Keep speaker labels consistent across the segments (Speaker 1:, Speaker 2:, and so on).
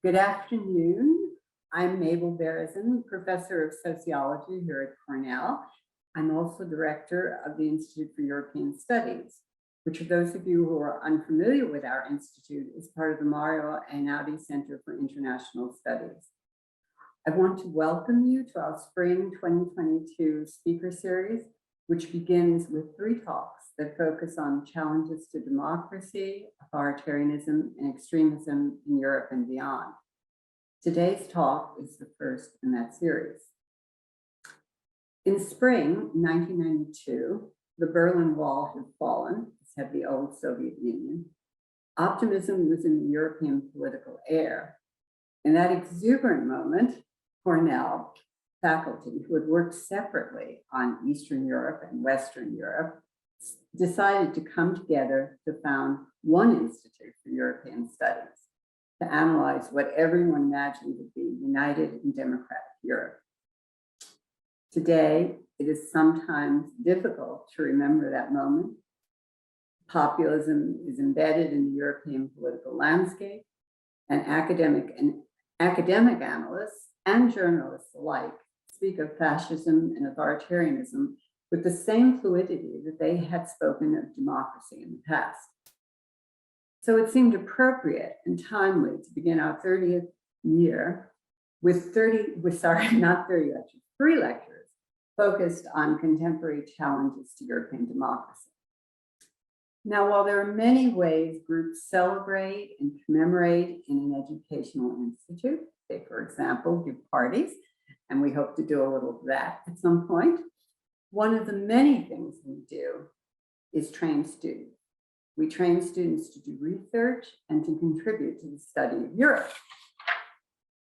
Speaker 1: Good afternoon. I'm Mabel Berezin, professor of sociology here at Cornell. I'm also director of the Institute for European Studies, which for those of you who are unfamiliar with our institute is part of the Mario Einaudi Center for International Studies. I want to welcome you to our spring 2022 speaker series, which begins with 3 talks that focus on challenges to democracy, authoritarianism, and extremism in Europe and beyond. Today's talk is the first in that series. In spring 1992, the Berlin Wall had fallen, as had the old Soviet Union. Optimism was in the European political air. In that exuberant moment, Cornell faculty who had worked separately on Eastern Europe and Western Europe decided to come together to found one Institute for European Studies to analyze what everyone imagined would be united and democratic Europe. Today, it is sometimes difficult to remember that moment. Populism is embedded in the European political landscape, and academic analysts and journalists alike speak of fascism and authoritarianism with the same fluidity that they had spoken of democracy in the past. So it seemed appropriate and timely to begin our 30th year with 3 lectures focused on contemporary challenges to European democracy. Now, while there are many ways groups celebrate and commemorate in an educational institute, they, for example, give parties, and we hope to do a little of that at some point. One of the many things we do is train students. We train students to do research and to contribute to the study of Europe.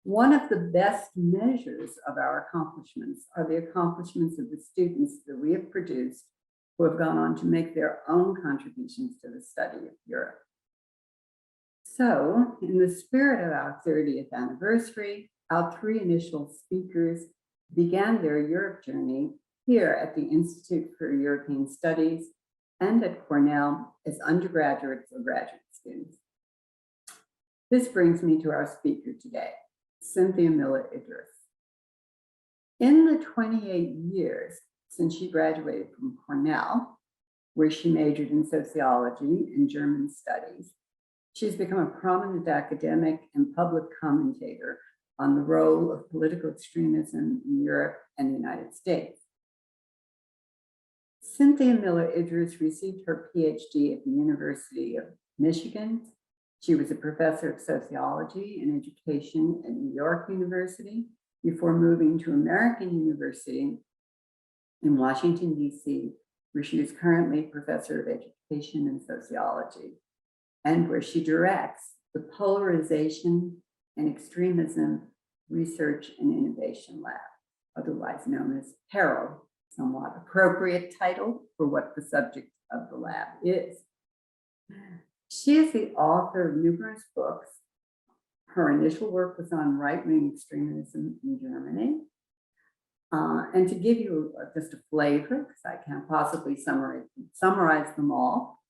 Speaker 1: One of the best measures of our accomplishments are the accomplishments of the students that we have produced who have gone on to make their own contributions to the study of Europe. So, in the spirit of our 30th anniversary, our 3 initial speakers began their Europe journey here at the Institute for European Studies and at Cornell as undergraduate or graduate students. This brings me to our speaker today, Cynthia Miller-Idriss. In the 28 years since she graduated from Cornell, where she majored in sociology and German studies, she's become a prominent academic and public commentator on the role of political extremism in Europe and the United States. Cynthia Miller-Idriss received her PhD at the University of Michigan. She was a professor of sociology and education at New York University before moving to American University in Washington, D.C., where she is currently professor of education and sociology, and where she directs the Polarization and Extremism Research and Innovation Lab, otherwise known as PERO, somewhat appropriate title for what the subject of the lab is. She is the author of numerous books. Her initial work was on right-wing extremism in Germany. And to give you just a flavor, because I can't possibly summarize them all,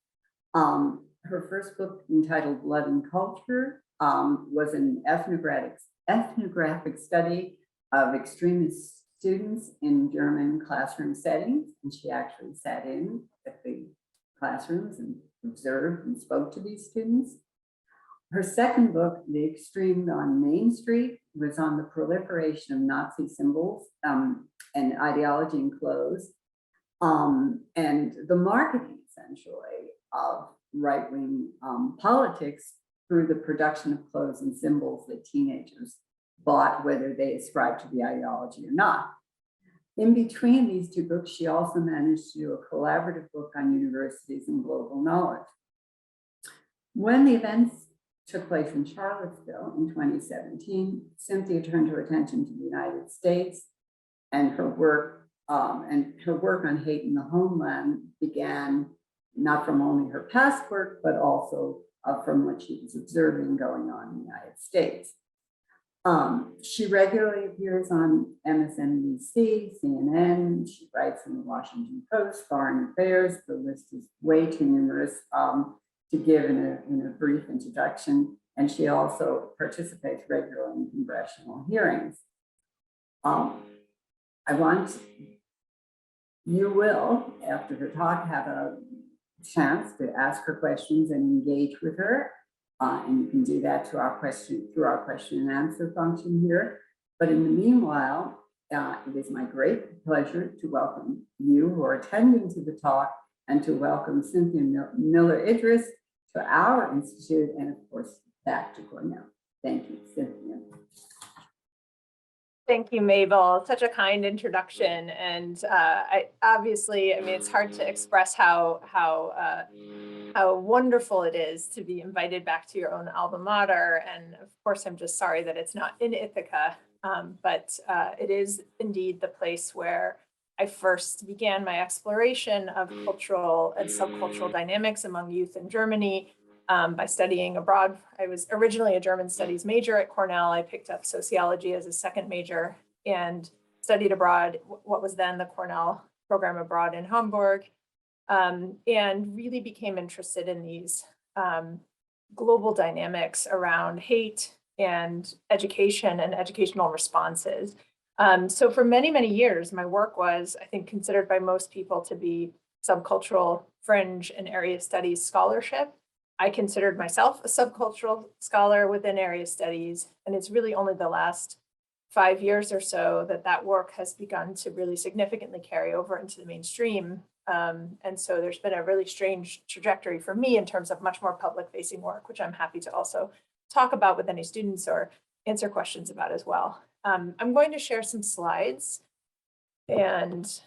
Speaker 1: her first book, entitled Blood and Culture, was an ethnographic study of extremist students in German classroom settings, and she actually sat in at the classrooms and observed and spoke to these students. Her second book, The Extreme on Main Street, was on the proliferation of Nazi symbols and ideology in clothes, and the marketing, essentially, of right-wing politics through the production of clothes and symbols that teenagers bought, whether they ascribed to the ideology or not. In between these 2 books, she also managed to do a collaborative book on universities and global knowledge. When the events took place in Charlottesville in 2017, Cynthia turned her attention to the United States, and her work on hate in the Homeland began not from only her past work, but also from what she was observing going on in the United States. She regularly appears on MSNBC, CNN. She writes in the Washington Post, Foreign Affairs. The list is way too numerous to give in a brief introduction. and she also participates regularly in congressional hearings. You will, after the talk, have a chance to ask her questions and engage with her. And you can do that through our question and answer function here. But in the meanwhile, it is my great pleasure to welcome you who are attending to the talk and to welcome Cynthia Miller-Idriss to our institute and of course back to Cornell. Thank you, Cynthia.
Speaker 2: Thank you, Mabel. Such a kind introduction, and obviously, I mean, it's hard to express how wonderful it is to be invited back to your own alma mater. And of course, I'm just sorry that it's not in Ithaca, but it is indeed the place where I first began my exploration of cultural and subcultural dynamics among youth in Germany. By studying abroad. I was originally a German studies major at Cornell. I picked up sociology as a second major and studied abroad, what was then the Cornell program abroad in Hamburg, and really became interested in these global dynamics around hate and education and educational responses. So for many, many years, my work was, I think, considered by most people to be subcultural, fringe, and area studies scholarship. I considered myself a subcultural scholar within area studies, and it's really only the last 5 years or so that that work has begun to really significantly carry over into the mainstream. And so there's been a really strange trajectory for me in terms of much more public-facing work, which I'm happy to also talk about with any students or answer questions about as well. I'm going to share some slides and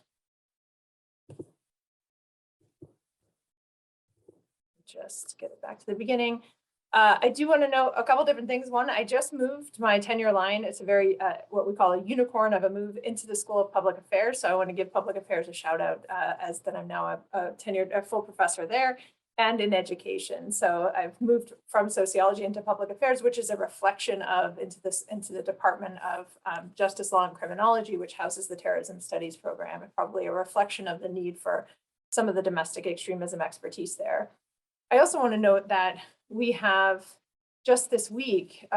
Speaker 2: just get it back to the beginning. I do want to know a couple different things. One, I just moved my tenure line. It's a very, what we call a unicorn of a move into the School of Public Affairs. So I want to give public affairs a shout out as that I'm now a full professor there and in education. So I've moved from sociology into public affairs, which is a reflection of into the Department of Justice, Law, and Criminology, which houses the Terrorism Studies program, and probably a reflection of the need for some of the domestic extremism expertise there. I also want to note that we have just this week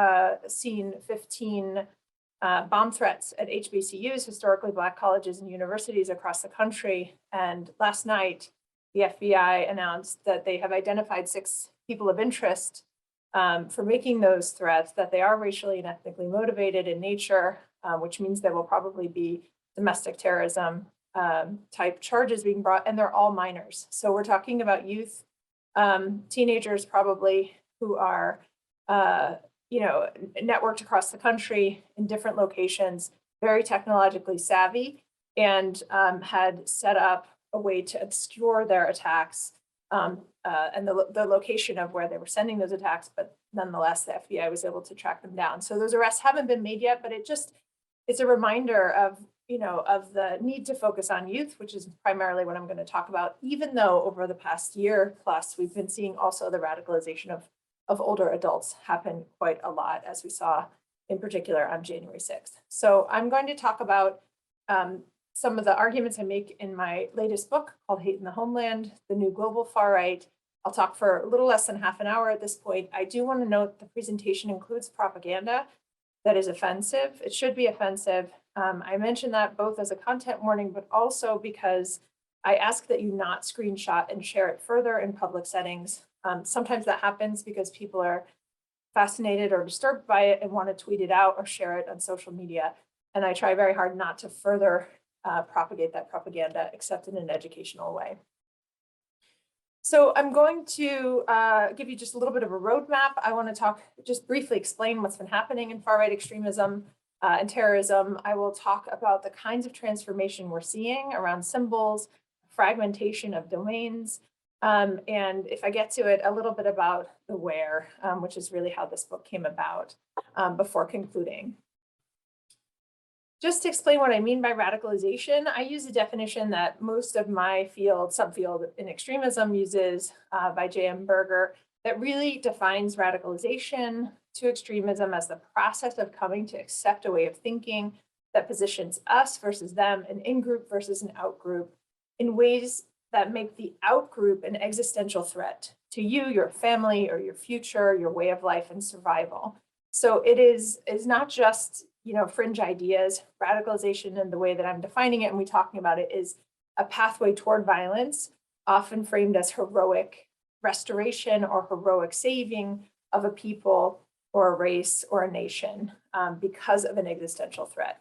Speaker 2: seen 15 bomb threats at HBCUs, historically Black colleges and universities across the country. And last night, the FBI announced that they have identified 6 people of interest for making those threats, that they are racially and ethnically motivated in nature, which means there will probably be domestic terrorism type charges being brought, and they're all minors. So we're talking about youth, teenagers probably who are, networked across the country in different locations, very technologically savvy, and had set up a way to obscure their attacks and the location of where they were sending those attacks. But nonetheless, the FBI was able to track them down. So those arrests haven't been made yet, but it's a reminder of the need to focus on youth, which is primarily what I'm going to talk about, even though over the past year plus, we've been seeing also the radicalization of older adults happen quite a lot, as we saw in particular on January 6th. So I'm going to talk about some of the arguments I make in my latest book called Hate in the Homeland, The New Global Far Right. I'll talk for a little less than half an hour at this point. I do want to note the presentation includes propaganda that is offensive. It should be offensive. I mention that both as a content warning, but also because I ask that you not screenshot and share it further in public settings. Sometimes that happens because people are fascinated or disturbed by it and want to tweet it out or share it on social media. And I try very hard not to further propagate that propaganda, except in an educational way. So I'm going to give you just a little bit of a roadmap. I want to just briefly explain what's been happening in far-right extremism and terrorism. I will talk about the kinds of transformation we're seeing around symbols, fragmentation of domains, and if I get to it, a little bit about the where, which is really how this book came about, before concluding. Just to explain what I mean by radicalization, I use a definition that most of my subfield in extremism uses by J.M. Berger, that really defines radicalization to extremism as the process of coming to accept a way of thinking that positions us versus them, an in-group versus an out-group, in ways that make the out-group an existential threat to you, your family, or your future, your way of life and survival. So it is not just, fringe ideas. Radicalization, and the way that I'm defining it and we talking about it, is a pathway toward violence, often framed as heroic restoration or heroic saving of a people or a race or a nation because of an existential threat.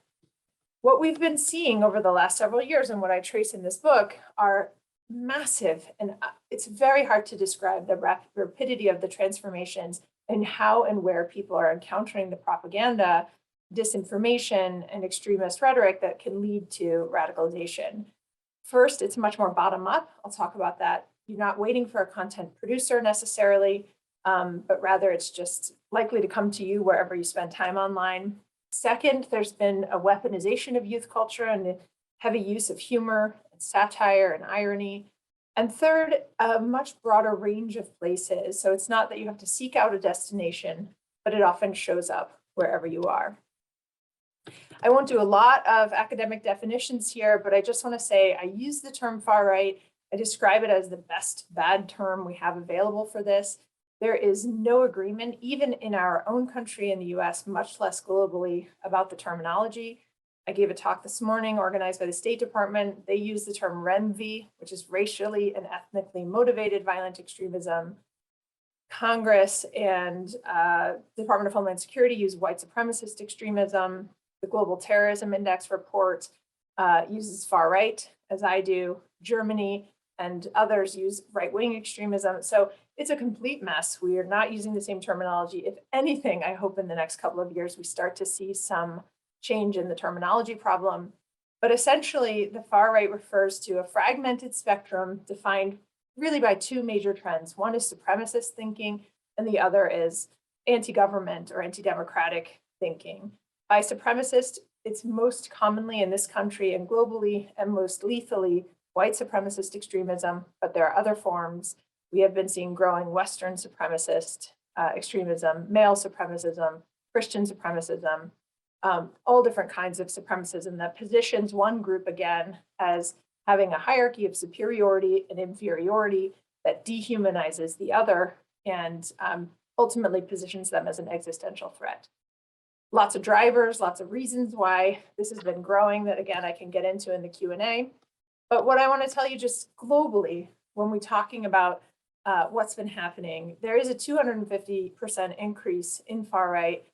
Speaker 2: What we've been seeing over the last several years, and what I trace in this book, are massive, and it's very hard to describe the rapidity of the transformations and how and where people are encountering the propaganda, disinformation, and extremist rhetoric that can lead to radicalization. First, it's much more bottom up. I'll talk about that. You're not waiting for a content producer necessarily, but rather it's just likely to come to you wherever you spend time online. Second, there's been a weaponization of youth culture and the heavy use of humor, and satire, and irony. And third, a much broader range of places. So it's not that you have to seek out a destination, but it often shows up wherever you are. I won't do a lot of academic definitions here, but I just want to say I use the term far right. I describe it as the best bad term we have available for this. There is no agreement, even in our own country in the US, much less globally, about the terminology. I gave a talk this morning organized by the State Department. They use the term REMV, which is racially and ethnically motivated violent extremism. Congress and the Department of Homeland Security use white supremacist extremism. The Global Terrorism Index report uses far right, as I do. Germany and others use right-wing extremism. So it's a complete mess. We are not using the same terminology. If anything, I hope in the next couple of years we start to see some change in the terminology problem. But essentially, the far right refers to a fragmented spectrum defined really by two major trends. One is supremacist thinking, and the other is anti-government or anti-democratic thinking. By supremacist, it's most commonly in this country and globally and most lethally white supremacist extremism, but there are other forms. We have been seeing growing Western supremacist extremism, male supremacism, Christian supremacism, all different kinds of supremacism that positions one group again as having a hierarchy of superiority and inferiority that dehumanizes the other and ultimately positions them as an existential threat. Lots of drivers, lots of reasons why this has been growing that, again, I can get into in the Q&A. But what I want to tell you just globally, when we're talking about what's been happening, there is a 250% increase in far-right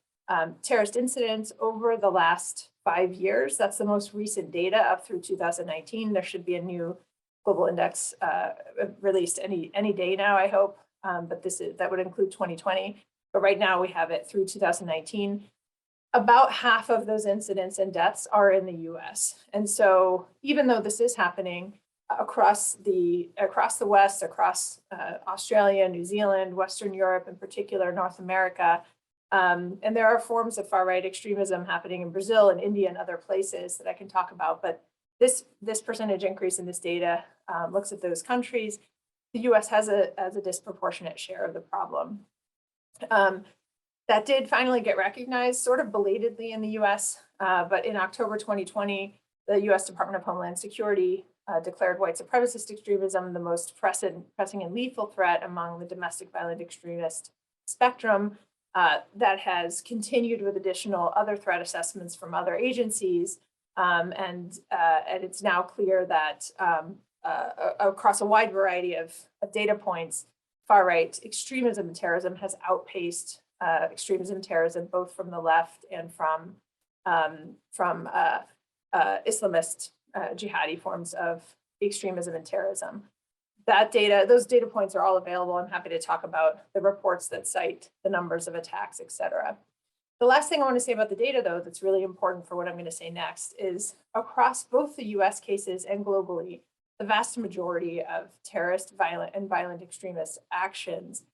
Speaker 2: terrorist incidents over the last 5 years. That's the most recent data up through 2019. There should be a new global index released any day now, I hope, but that would include 2020. But right now we have it through 2019. About half of those incidents and deaths are in the US. And so even though this is happening across the West, across Australia, New Zealand, Western Europe, in particular, North America, and there are forms of far-right extremism happening in Brazil and India and other places that I can talk about. But this percentage increase in this data looks at those countries. The US has a disproportionate share of the problem. That did finally get recognized sort of belatedly in the US, but in October 2020, the US Department of Homeland Security declared white supremacist extremism the most pressing and lethal threat among the domestic violent extremist spectrum. That has continued with additional other threat assessments from other agencies, and it's now clear that across a wide variety of data points, far-right extremism and terrorism has outpaced extremism and terrorism, both from the left and from Islamist jihadi forms of extremism and terrorism. Those data points are all available. I'm happy to talk about the reports that cite the numbers of attacks, et cetera. The last thing I want to say about the data, though, that's really important for what I'm going to say next is across both the US cases and globally, the vast majority of terrorist, violent extremist actions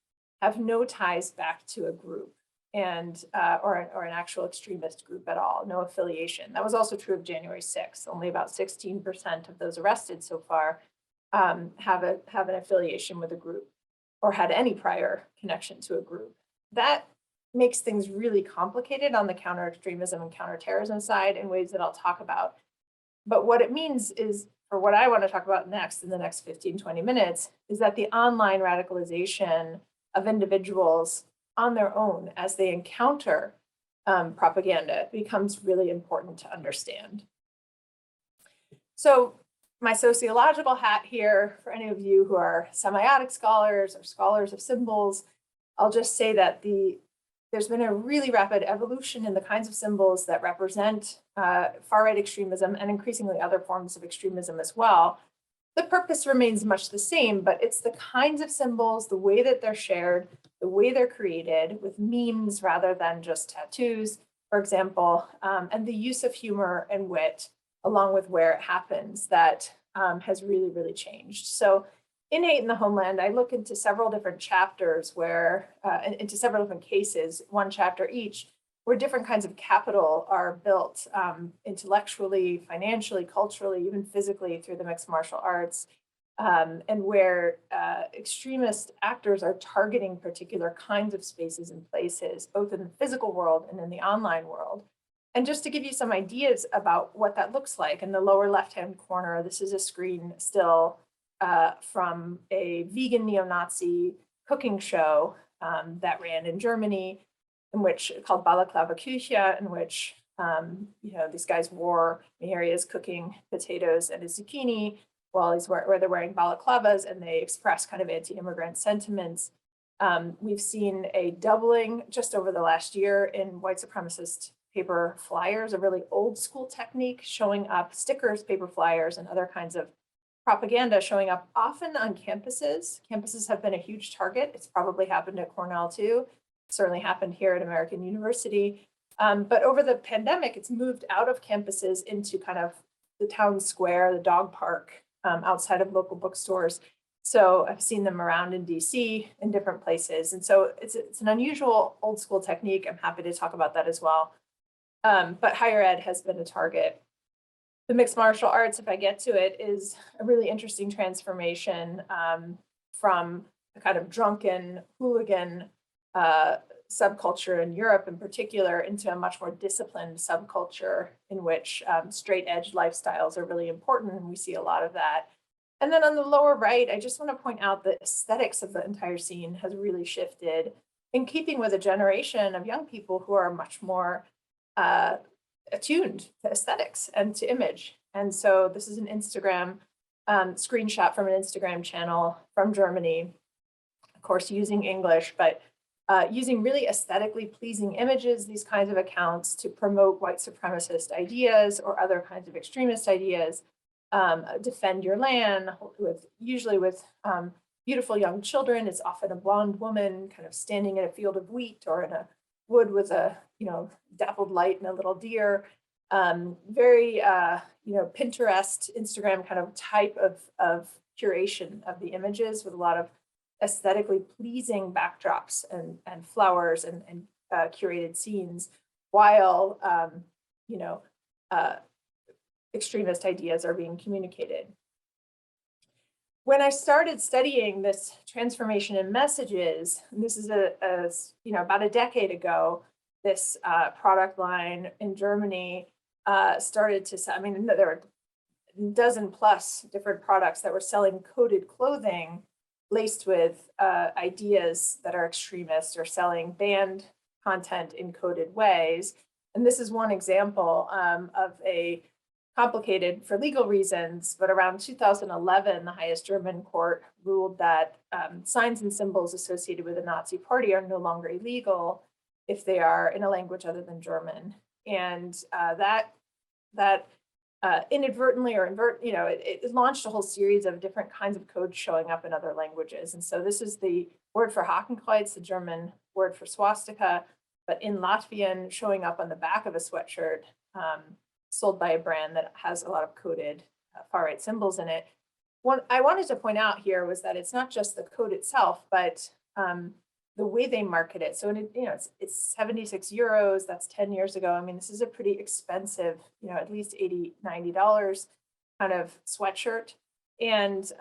Speaker 2: have no ties back to a group and or an actual extremist group at all, no affiliation. That was also true of January 6th. Only about 16% of those arrested so far have an affiliation with a group or had any prior connection to a group. That makes things really complicated on the counter-extremism and counterterrorism side in ways that I'll talk about. But what it means is, or what I want to talk about next in the next 15, 20 minutes, is that the online radicalization of individuals on their own as they encounter propaganda becomes really important to understand. So my sociological hat here, for any of you who are semiotic scholars or scholars of symbols, I'll just say that there's been a really rapid evolution in the kinds of symbols that represent far-right extremism and increasingly other forms of extremism as well. The purpose remains much the same, but it's the kinds of symbols, the way that they're shared, the way they're created with memes rather than just tattoos, for example, and the use of humor and wit along with where it happens that has really, really changed. So Innate in the Homeland, I look into several different chapters where, into several different cases, one chapter each, where different kinds of capital are built intellectually, financially, culturally, even physically through the mixed martial arts, and where extremist actors are targeting particular kinds of spaces and places, both in the physical world and in the online world. And just to give you some ideas about what that looks like, in the lower left-hand corner, this is a screen still from a vegan neo-Nazi cooking show that ran in Germany, in which called Balaclava Küche, in which these guys wore, here he is cooking potatoes and a zucchini while where they're wearing balaclavas, and they express kind of anti-immigrant sentiments. We've seen a doubling just over the last year in white supremacist paper flyers, a really old school technique, showing up stickers, paper flyers, and other kinds of propaganda showing up often on campuses. Campuses have been a huge target. It's probably happened at Cornell too. It certainly happened here at American University. But over the pandemic, it's moved out of campuses into kind of the town square, the dog park, outside of local bookstores. So I've seen them around in DC in different places. And so it's an unusual old school technique. I'm happy to talk about that as well. But higher ed has been a target. The mixed martial arts, if I get to it, is a really interesting transformation from a kind of drunken hooligan subculture in Europe in particular into a much more disciplined subculture in which straight edge lifestyles are really important, and we see a lot of that. And then on the lower right, I just want to point out the aesthetics of the entire scene has really shifted in keeping with a generation of young people who are much more attuned to aesthetics and to image. And so this is an Instagram screenshot from an Instagram channel from Germany, of course, using English, but using really aesthetically pleasing images, these kinds of accounts to promote white supremacist ideas or other kinds of extremist ideas, defend your land, usually with beautiful young children. It's often a blonde woman kind of standing in a field of wheat or in a wood with a dappled light and a little deer. Very Pinterest, Instagram kind of type of curation of the images with a lot of aesthetically pleasing backdrops and flowers and curated scenes, while extremist ideas are being communicated. When I started studying this transformation in messages, and this is about a decade ago, this product line in Germany started to sell. I mean, there were a dozen plus different products that were selling coded clothing laced with ideas that are extremist, or selling banned content in coded ways. And this is one example of a complicated for legal reasons, but around 2011, the highest German court ruled that signs and symbols associated with the Nazi party are no longer illegal if they are in a language other than German. And that inadvertently or it launched a whole series of different kinds of codes showing up in other languages. And so this is the word for Hakenkreuz, the German word for swastika, but in Latvian showing up on the back of a sweatshirt sold by a brand that has a lot of coded far-right symbols in it. What I wanted to point out here was that it's not just the code itself, but the way they market it. So it's 76 euros, that's 10 years ago. I mean, this is a pretty expensive, at least $80, $90 kind of sweatshirt. And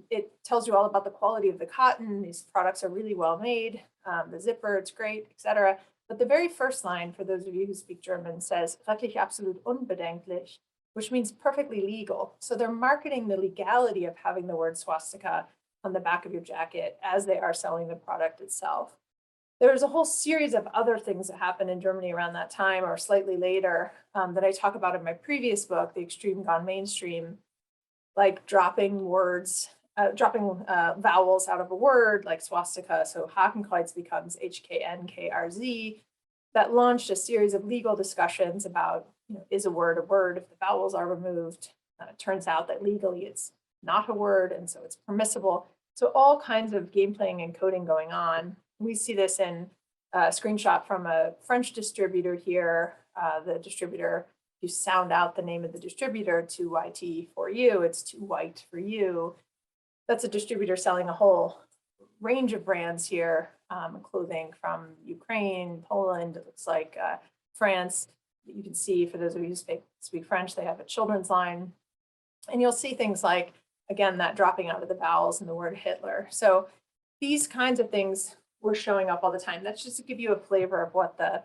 Speaker 2: it tells you all about the quality of the cotton. These products are really well made. The zipper, it's great, etc. But the very first line, for those of you who speak German, says, "Wirklich absolut unbedenklich," which means perfectly legal. So they're marketing the legality of having the word swastika on the back of your jacket as they are selling the product itself. There's a whole series of other things that happened in Germany around that time or slightly later that I talk about in my previous book, The Extreme Gone Mainstream, like dropping vowels out of a word like swastika. So Hakenkreuz becomes HKNKRZ. That launched a series of legal discussions about, is a word if the vowels are removed? It turns out that legally it's not a word, and so it's permissible. So all kinds of game playing and coding going on. We see this in a screenshot from a French distributor here. The distributor, you sound out the name of the distributor, 2YT for you, it's too white for you. That's a distributor selling a whole range of brands here, clothing from Ukraine, Poland, it looks like France. You can see, for those of you who speak French, they have a children's line. And you'll see things like, again, that dropping out of the vowels and the word Hitler. So these kinds of things were showing up all the time. That's just to give you a flavor of what the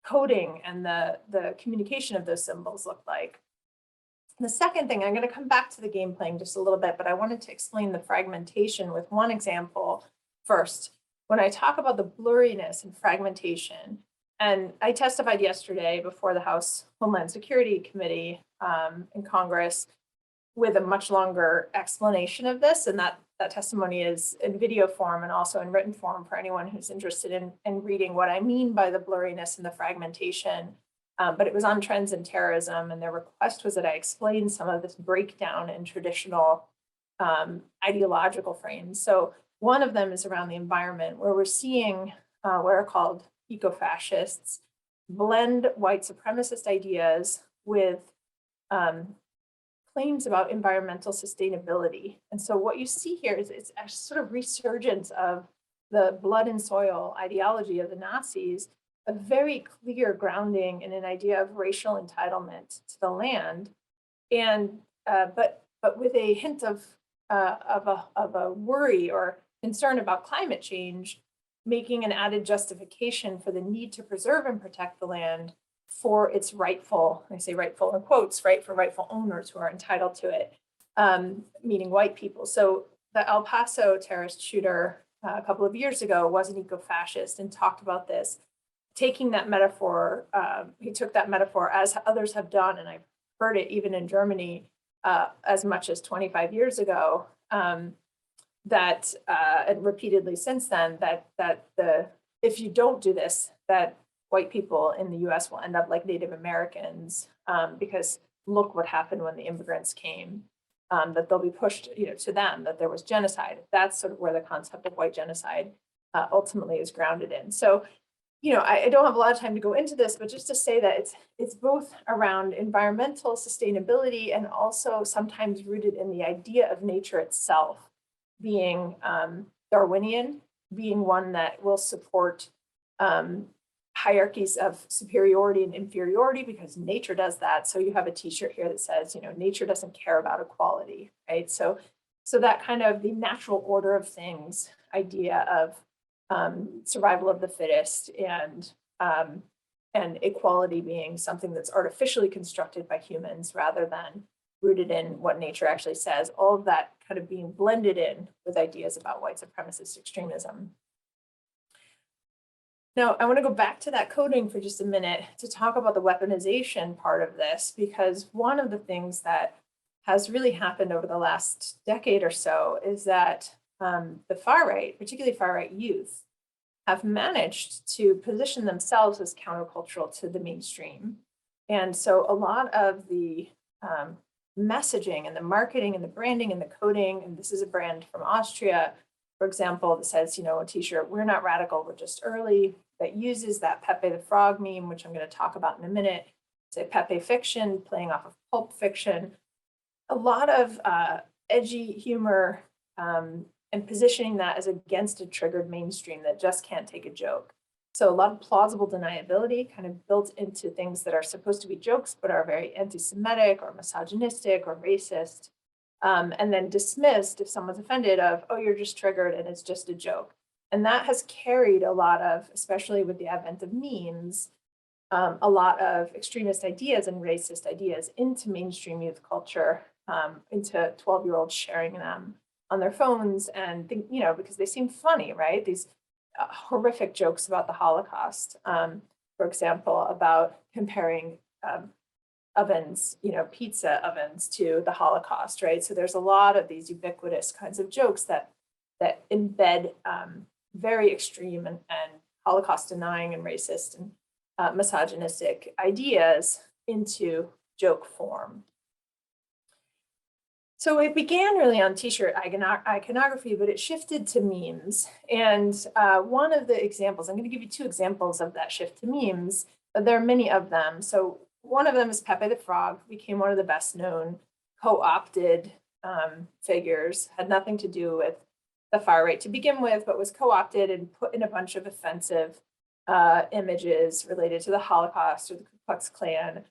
Speaker 2: coding and the communication of those symbols look like. And the second thing, I'm going to come back to the game playing just a little bit, but I wanted to explain the fragmentation with one example first. When I talk about the blurriness and fragmentation, and I testified yesterday before the House Homeland Security Committee in Congress with a much longer explanation of this, and that testimony is in video form and also in written form for anyone who's interested in reading what I mean by the blurriness and the fragmentation. But it was on trends in terrorism, and their request was that I explain some of this breakdown in traditional ideological frames. So one of them is around the environment, where we're seeing what are called eco-fascists blend white supremacist ideas with claims about environmental sustainability. And so what you see here is it's a sort of resurgence of the blood and soil ideology of the Nazis, a very clear grounding in an idea of racial entitlement to the land, and but with a hint of a worry or concern about climate change, making an added justification for the need to preserve and protect the land for its rightful, I say rightful in quotes, right, for rightful owners who are entitled to it, meaning white people. So the El Paso terrorist shooter a couple of years ago was an eco-fascist and talked about this, taking that metaphor, he took that metaphor, as others have done, and I've heard it even in Germany as much as 25 years ago, and repeatedly since then, that if you don't do this, that white people in the US will end up like Native Americans, because look what happened when the immigrants came, that they'll be pushed to them, that there was genocide. That's sort of where the concept of white genocide ultimately is grounded in. So, I don't have a lot of time to go into this, but just to say that it's both around environmental sustainability and also sometimes rooted in the idea of nature itself being Darwinian, being one that will support hierarchies of superiority and inferiority, because nature does that. So you have a t-shirt here that says, nature doesn't care about equality, right? So that kind of the natural order of things idea of survival of the fittest and equality being something that's artificially constructed by humans rather than rooted in what nature actually says, all of that kind of being blended in with ideas about white supremacist extremism. Now, I want to go back to that coding for just a minute to talk about the weaponization part of this, because one of the things that has really happened over the last decade or so is that the far right, particularly far right youth, have managed to position themselves as countercultural to the mainstream. And so a lot of the messaging and the marketing and the branding and the coding, and this is a brand from Austria, for example, that says, a t-shirt, "We're not radical, we're just early," that uses that Pepe the Frog meme, which I'm going to talk about in a minute. It's a Pepe fiction playing off of pulp fiction. A lot of edgy humor and positioning that as against a triggered mainstream that just can't take a joke. So a lot of plausible deniability kind of built into things that are supposed to be jokes, but are very anti-Semitic or misogynistic or racist, and then dismissed if someone's offended of, oh, you're just triggered and it's just a joke. And that has carried a lot of, especially with the advent of memes, a lot of extremist ideas and racist ideas into mainstream youth culture, into 12-year-olds sharing them on their phones and think, because they seem funny, right? These horrific jokes about the Holocaust, for example, about comparing ovens, pizza ovens to the Holocaust, right? So there's a lot of these ubiquitous kinds of jokes that embed very extreme and Holocaust denying and racist and misogynistic ideas into joke form. So it began really on t-shirt iconography, but it shifted to memes. And one of the examples, I'm going to give you two examples of that shift to memes. There are many of them. So one of them is Pepe the Frog, became one of the best known co-opted figures, had nothing to do with the far right to begin with, but was co-opted and put in a bunch of offensive images related to the Holocaust or the Ku Klux Klan.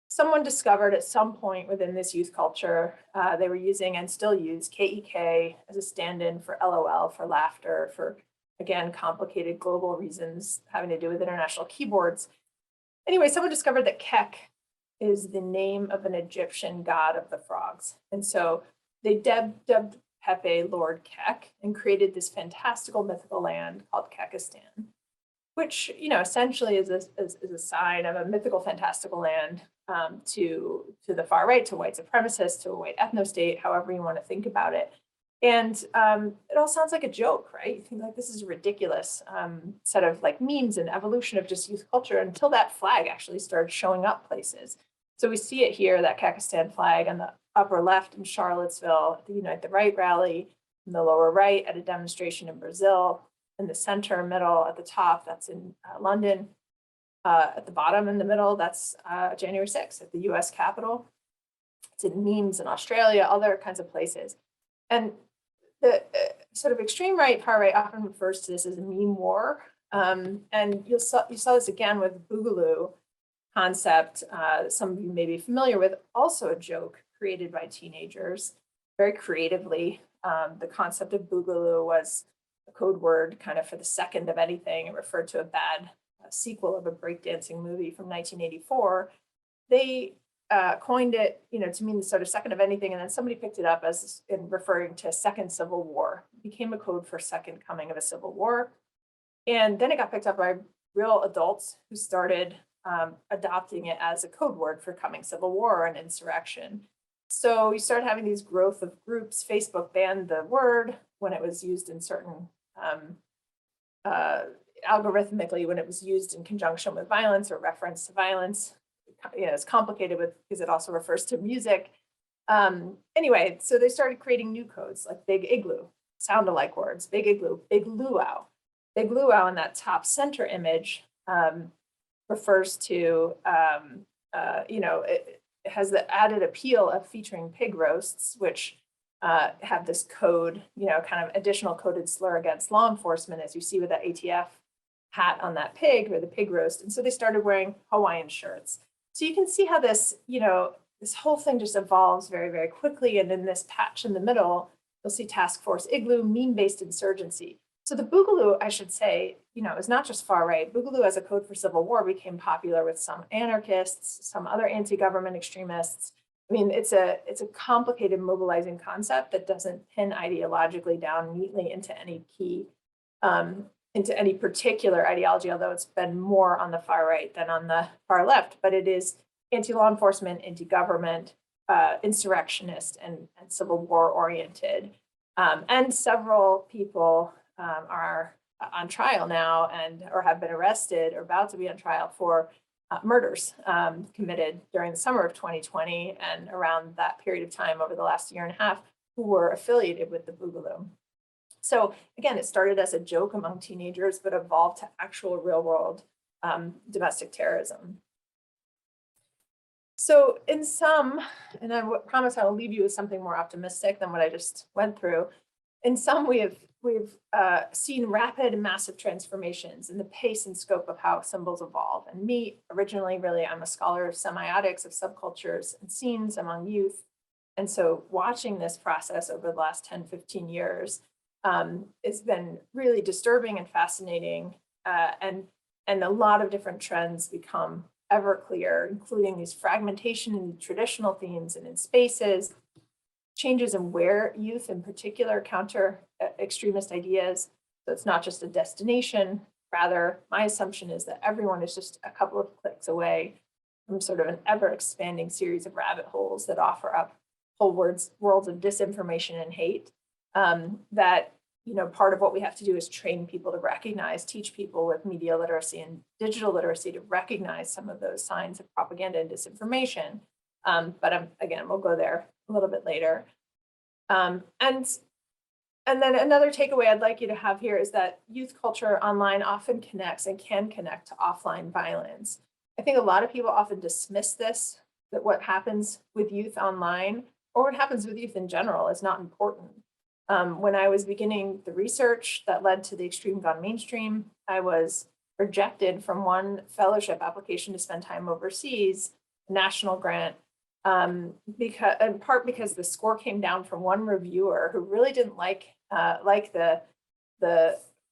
Speaker 2: Someone discovered at some point within this youth culture, they were using and still use KEK as a stand-in for LOL, for laughter, for, again, complicated global reasons having to do with international keyboards. Anyway, someone discovered that Kek is the name of an Egyptian god of the frogs. And so they dubbed Pepe Lord Kek and created this fantastical mythical land called Kekistan, which, essentially is a sign of a mythical fantastical land to the far right, to white supremacists, to a white ethno-state, however you want to think about it. And it all sounds like a joke, right? You think like this is a ridiculous set of like memes and evolution of just youth culture until that flag actually started showing up places. So we see it here, that Kekistan flag on the upper left in Charlottesville at the Unite the Right rally, in the lower right at a demonstration in Brazil, in the center middle at the top, that's in London. At the bottom in the middle, that's January 6th at the US Capitol. It's in memes in Australia, other kinds of places. And the sort of extreme right, far right often refers to this as a meme war. And you saw this again with Boogaloo concept. Some of you may be familiar with, also a joke created by teenagers very creatively. The concept of Boogaloo was a code word kind of for the second of anything. It referred to a bad sequel of a breakdancing movie from 1984. They coined it, to mean the sort of second of anything, and then somebody picked it up as in referring to second civil war. It became a code for second coming of a civil war. And then it got picked up by real adults who started adopting it as a code word for coming civil war and insurrection. So you start having these growth of groups. Facebook banned the word when it was used in certain algorithmically, when it was used in conjunction with violence or reference to violence. It's complicated because it also refers to music. Anyway, so they started creating new codes like Big Igloo, sound-alike words, Big Igloo, Big Luau. Big Luau in that top center image refers to, it has the added appeal of featuring pig roasts, which have this code, kind of additional coded slur against law enforcement, as you see with that ATF hat on that pig or the pig roast. And so they started wearing Hawaiian shirts. So you can see how this, this whole thing just evolves very, very quickly. And in this patch in the middle, you'll see Task Force Igloo, meme-based insurgency. So the Boogaloo, I should say, is not just far right. Boogaloo as a code for civil war became popular with some anarchists, some other anti-government extremists. I mean, it's a complicated mobilizing concept that doesn't pin ideologically down neatly into any key, into any particular ideology, although it's been more on the far right than on the far left. But it is anti-law enforcement, anti-government, insurrectionist, and civil war oriented. And several people are on trial now or have been arrested or about to be on trial for murders committed during the summer of 2020 and around that period of time over the last year and a half who were affiliated with the Boogaloo. So again, it started as a joke among teenagers, but evolved to actual real world domestic terrorism. So in some, and I promise I will leave you with something more optimistic than what I just went through. In some, we've seen rapid and massive transformations in the pace and scope of how symbols evolve. And me, originally, really, I'm a scholar of semiotics, of subcultures and scenes among youth. And so watching this process over the last 10, 15 years, it's been really disturbing and fascinating. And a lot of different trends become ever clear, including these fragmentation in traditional themes and in spaces, changes in where youth in particular counter extremist ideas. So it's not just a destination. Rather, my assumption is that everyone is just a couple of clicks away from sort of an ever expanding series of rabbit holes that offer up whole worlds of disinformation and hate. That, you know, part of what we have to do is train people to recognize, teach people with media literacy and digital literacy to recognize some of those signs of propaganda and disinformation. But again, we'll go there a little bit later. And then another takeaway I'd like you to have here is that youth culture online often connects and can connect to offline violence. I think a lot of people often dismiss this, that what happens with youth online or what happens with youth in general is not important. When I was beginning the research that led to the Extreme Gone Mainstream, I was rejected from one fellowship application to spend time overseas, a national grant, because in part because the score came down from one reviewer who really didn't like the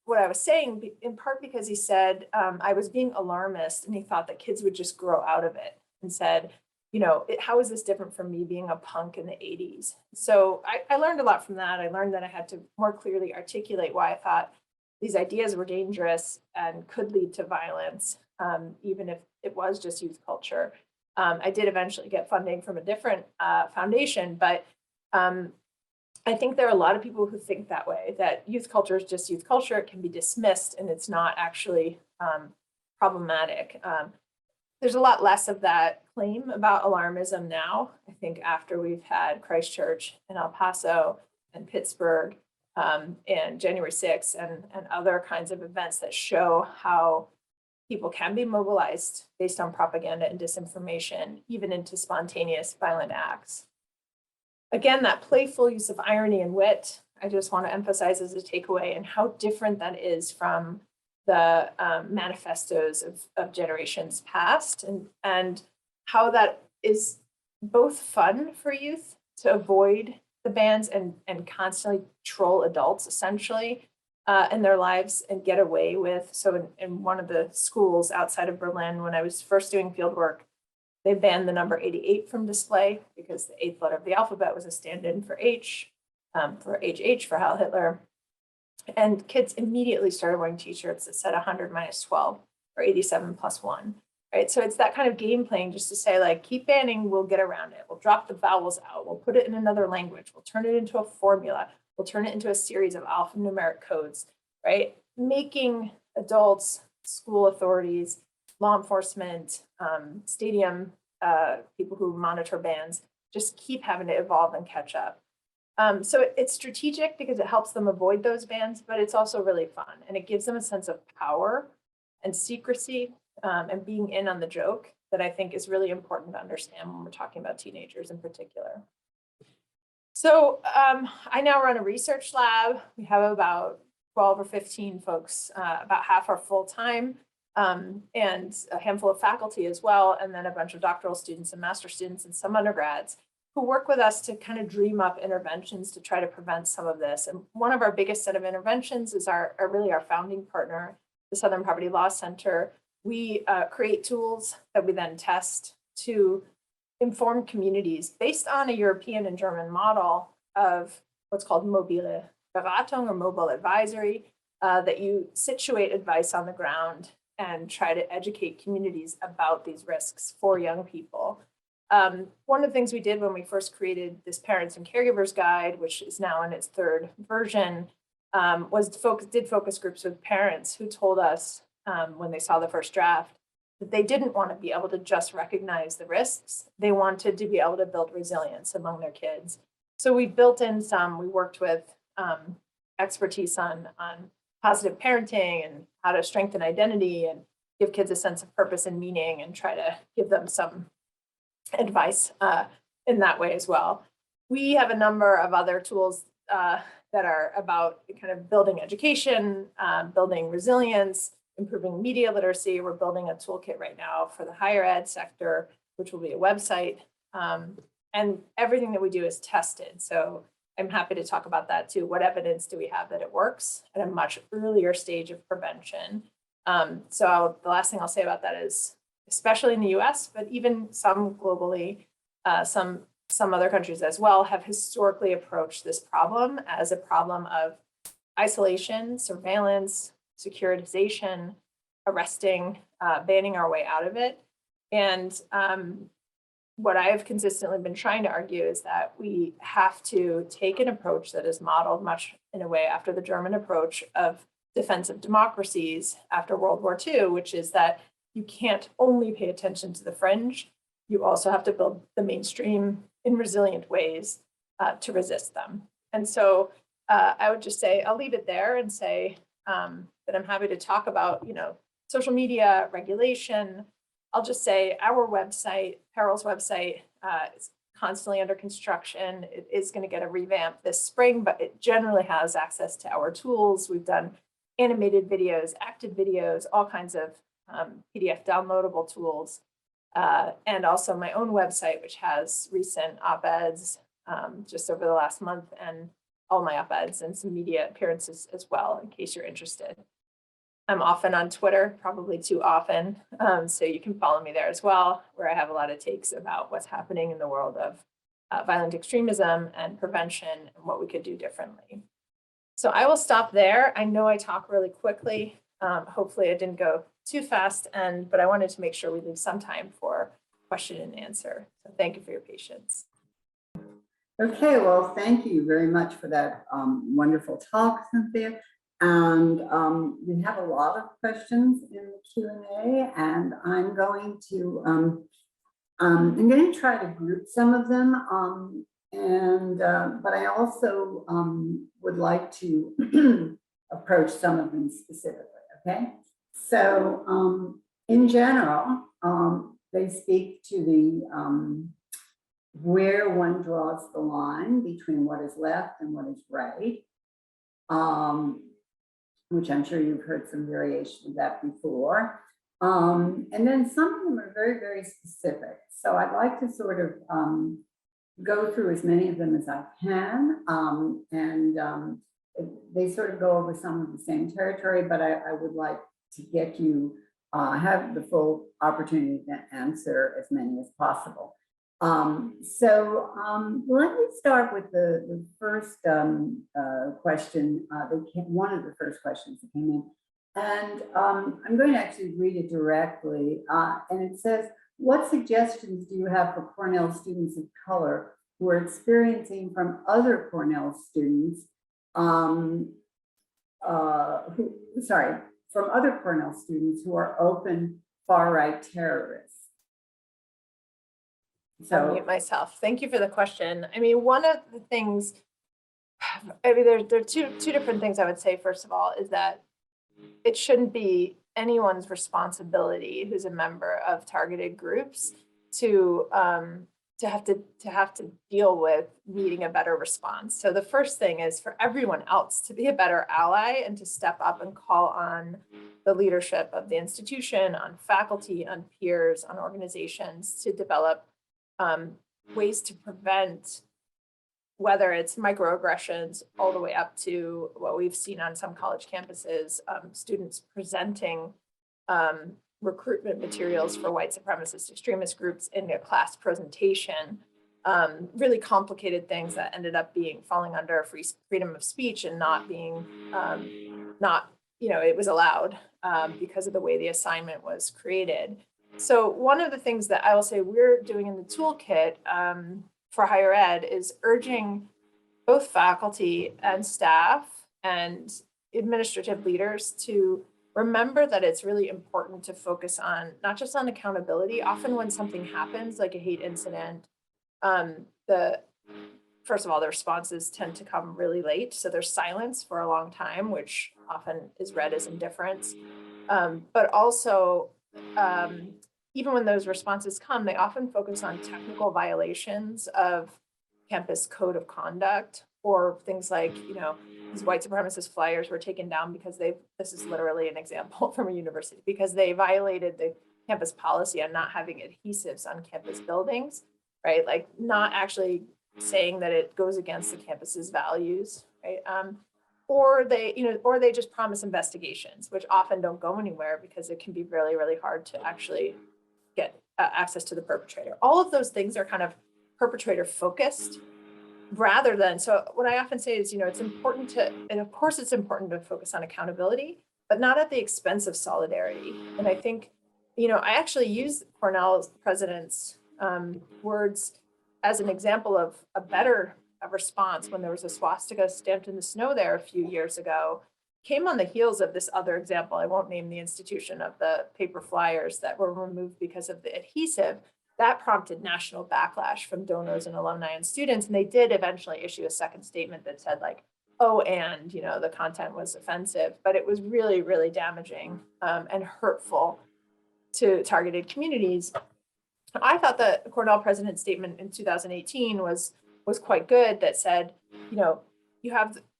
Speaker 2: what I was saying, in part because he said I was being alarmist and he thought that kids would just grow out of it, and said, you know, how is this different from me being a punk in the 80s? So I learned a lot from that. I learned that I had to more clearly articulate why I thought these ideas were dangerous and could lead to violence, even if it was just youth culture. I did eventually get funding from a different foundation, but I think there are a lot of people who think that way, that youth culture is just youth culture. It can be dismissed and it's not actually problematic. There's a lot less of that claim about alarmism now. I think after we've had Christchurch and El Paso and Pittsburgh and January 6th and other kinds of events that show how people can be mobilized based on propaganda and disinformation, even into spontaneous violent acts. Again, that playful use of irony and wit, I just want to emphasize as a takeaway, and how different that is from the manifestos of generations past, and how that is both fun for youth to avoid the bans and constantly troll adults essentially in their lives and get away with. So in one of the schools outside of Berlin, when I was first doing field work, they banned the number 88 from display because the 8th letter of the alphabet was a stand-in for H, for HH, for Heil Hitler. And kids immediately started wearing t-shirts that said 100 minus 12 or 87 plus 1, right? So it's that kind of game playing just to say, like, keep banning, we'll get around it. We'll drop the vowels out. We'll put it in another language. We'll turn it into a formula. We'll turn it into a series of alphanumeric codes, right? Making adults, school authorities, law enforcement, stadium people who monitor bans, just keep having to evolve and catch up. So it's strategic because it helps them avoid those bans, but it's also really fun. And it gives them a sense of power and secrecy and being in on the joke that I think is really important to understand when we're talking about teenagers in particular. So I now run a research lab. We have about 12 or 15 folks, about half are full-time, and a handful of faculty as well, and then a bunch of doctoral students and master students and some undergrads who work with us to kind of dream up interventions to try to prevent some of this. And one of our biggest set of interventions is really our founding partner, the Southern Poverty Law Center. We create tools that we then test to inform communities based on a European and German model of what's called mobile Beratung or mobile advisory, that you situate advice on the ground and try to educate communities about these risks for young people. One of the things we did when we first created this Parents and Caregivers Guide, which is now in its 3rd version, was did focus groups with parents who told us when they saw the first draft that they didn't want to be able to just recognize the risks. They wanted to be able to build resilience among their kids. So we built in we worked with expertise on positive parenting and how to strengthen identity and give kids a sense of purpose and meaning and try to give them some advice in that way as well. We have a number of other tools that are about kind of building education, building resilience, improving media literacy. We're building a toolkit right now for the higher ed sector, which will be a website. And everything that we do is tested. So I'm happy to talk about that too. What evidence do we have that it works at a much earlier stage of prevention? The last thing I'll say about that is especially in the US, but even some globally, some other countries as well, have historically approached this problem as a problem of isolation, surveillance, securitization, arresting, banning our way out of it. And what I've consistently been trying to argue is that we have to take an approach that is modeled much in a way after the German approach of defense of democracies after World War II, which is that you can't only pay attention to the fringe, you also have to build the mainstream in resilient ways to resist them. And so I would just say, I'll leave it there and say that I'm happy to talk about, social media, regulation. I'll just say our website, Peril's website, is constantly under construction. It is going to get a revamp this spring, but it generally has access to our tools. We've done animated videos, active videos, all kinds of PDF downloadable tools. And also my own website, which has recent op-eds just over the last month, and all my op-eds and some media appearances as well, in case you're interested. I'm often on Twitter, probably too often, so you can follow me there as well, where I have a lot of takes about what's happening in the world of violent extremism and prevention and what we could do differently. So I will stop there. I know I talk really quickly. Hopefully I didn't go too fast, but I wanted to make sure we leave some time for question and answer. So thank you for your patience.
Speaker 1: Okay, well, thank you very much for that wonderful talk, Cynthia. And we have a lot of questions in the Q&A, and I'm going to try to group some of them. But I also would like to approach some of them specifically. Okay, so in general, they speak to the where one draws the line between what is left and what is right. Which I'm sure you've heard some variation of that before. And then some of them are very, very specific. So I'd like to sort of go through as many of them as I can. They sort of go over some of the same territory, but I would like to get you, have the full opportunity to answer as many as possible. Let me start with the first question. One of the first questions that came in, and I'm going to actually read it directly. And it says, "What suggestions do you have for Cornell students of color who are experiencing from other Cornell students from other Cornell students who are open far-right terrorists?"
Speaker 2: So I'll mute myself. Thank you for the question. I mean, one of the things, there are two different things I would say. First of all, is that it shouldn't be anyone's responsibility who's a member of targeted groups to have to deal with needing a better response. So the first thing is for everyone else to be a better ally and to step up and call on the leadership of the institution, on faculty, on peers, on organizations to develop ways to prevent, whether it's microaggressions all the way up to what we've seen on some college campuses, students presenting recruitment materials for white supremacist extremist groups in a class presentation, really complicated things that ended up falling under freedom of speech and not being, it was allowed because of the way the assignment was created. So one of the things that I will say we're doing in the toolkit for higher ed is urging both faculty and staff and administrative leaders to remember that it's really important to focus on not just on accountability. Often when something happens, like a hate incident, first of all, the responses tend to come really late. So there's silence for a long time, which often is read as indifference. But also, even when those responses come, they often focus on technical violations of campus code of conduct, or things like, these white supremacist flyers were taken down because this is literally an example from a university, because they violated the campus policy on not having adhesives on campus buildings, right? Like not actually saying that it goes against the campus's values, right? Or they just promise investigations, which often don't go anywhere because it can be really, really hard to actually access to the perpetrator. All of those things are kind of perpetrator focused rather than, so what I often say is, it's important to, and of course it's important to focus on accountability, but not at the expense of solidarity. And I think, I actually use Cornell's president's words as an example of a better response when there was a swastika stamped in the snow there a few years ago. Came on the heels of this other example. I won't name the institution, of the paper flyers that were removed because of the adhesive. That prompted national backlash from donors and alumni and students. And they did eventually issue a second statement that said like, oh, and the content was offensive, but it was really, really damaging and hurtful to targeted communities. I thought the Cornell president's statement in 2018 was quite good, that said,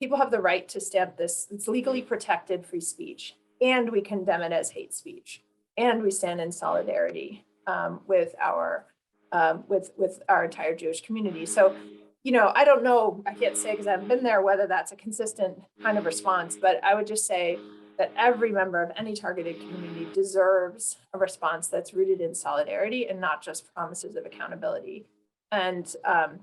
Speaker 2: people have the right to stamp this. It's legally protected free speech, and we condemn it as hate speech, and we stand in solidarity with our entire Jewish community. So, I don't know, I can't say because I haven't been there whether that's a consistent kind of response, but I would just say that every member of any targeted community deserves a response that's rooted in solidarity and not just promises of accountability. And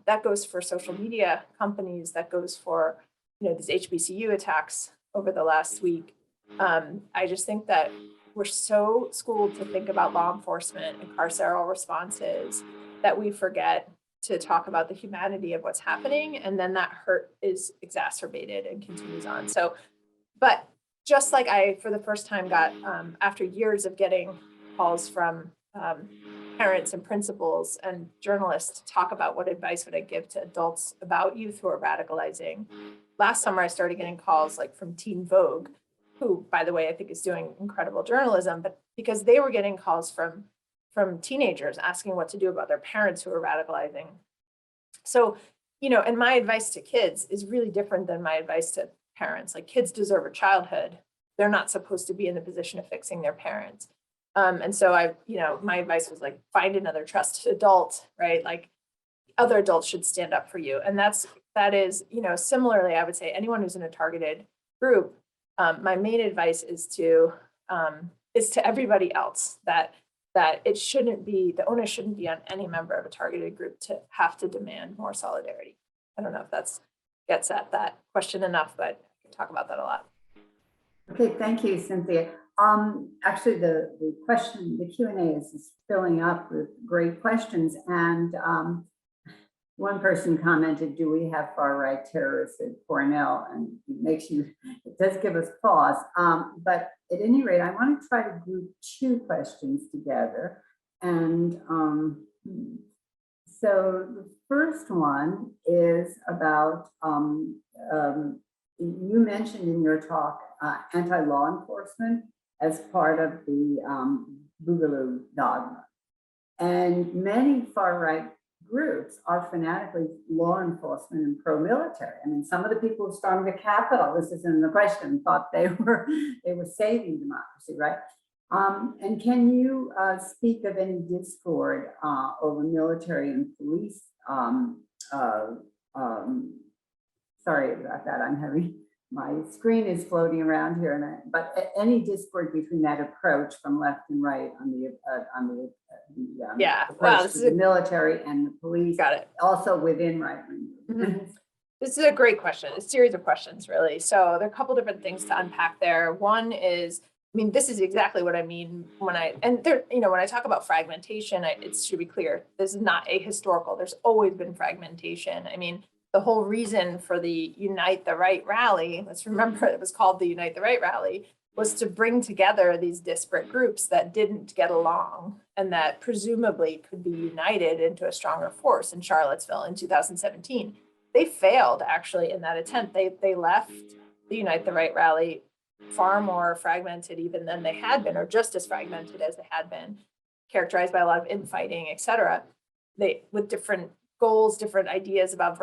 Speaker 2: that goes for social media companies, that goes for, these HBCU attacks over the last week. I just think that we're so schooled to think about law enforcement and carceral responses that we forget to talk about the humanity of what's happening. And then that hurt is exacerbated and continues on. So, but just like I, for the first time, got, after years of getting calls from parents and principals and journalists to talk about what advice would I give to adults about youth who are radicalizing. Last summer, I started getting calls like from Teen Vogue, who, by the way, I think is doing incredible journalism, but because they were getting calls from teenagers asking what to do about their parents who are radicalizing. So, and my advice to kids is really different than my advice to parents. Like, kids deserve a childhood. They're not supposed to be in the position of fixing their parents. And so my advice was like, find another trusted adult, right? Like, other adults should stand up for you. And that is, similarly, I would say anyone who's in a targeted group, my main advice is to everybody else that it shouldn't be, the onus shouldn't be on any member of a targeted group to have to demand more solidarity. I don't know if that's gets at that question enough, but I can talk about that a lot.
Speaker 1: Okay, thank you, Cynthia. Actually, the Q&A is filling up with great questions. And one person commented, do we have far-right terrorists at Cornell? And it does give us pause. But at any rate, I want to try to group two questions together. And so the first one is about, you mentioned in your talk anti-law enforcement as part of the Boogaloo dogma. And many far-right groups are fanatically law enforcement and pro-military. I mean, some of the people who stormed the Capitol, this isn't the question, thought they were saving democracy, right? And can you speak of any discord over military and police? Sorry about that. I'm having, my screen is floating around here, but any discord between that approach from left and right on the
Speaker 2: wow, this is
Speaker 1: the military and the police.
Speaker 2: Got it.
Speaker 1: Also within right-wing movements.
Speaker 2: This is a great question, a series of questions, really. So there are a couple different things to unpack there. One is, I mean, this is exactly what I mean when I talk about fragmentation, it should be clear, this is not ahistorical. There's always been fragmentation. I mean, the whole reason for the Unite the Right rally, let's remember it was called the Unite the Right rally, was to bring together these disparate groups that didn't get along and that presumably could be united into a stronger force in Charlottesville in 2017. They failed actually in that attempt. They left the Unite the Right rally far more fragmented even than they had been, or just as fragmented as they had been, characterized by a lot of infighting, et cetera. They, with different goals, different ideas about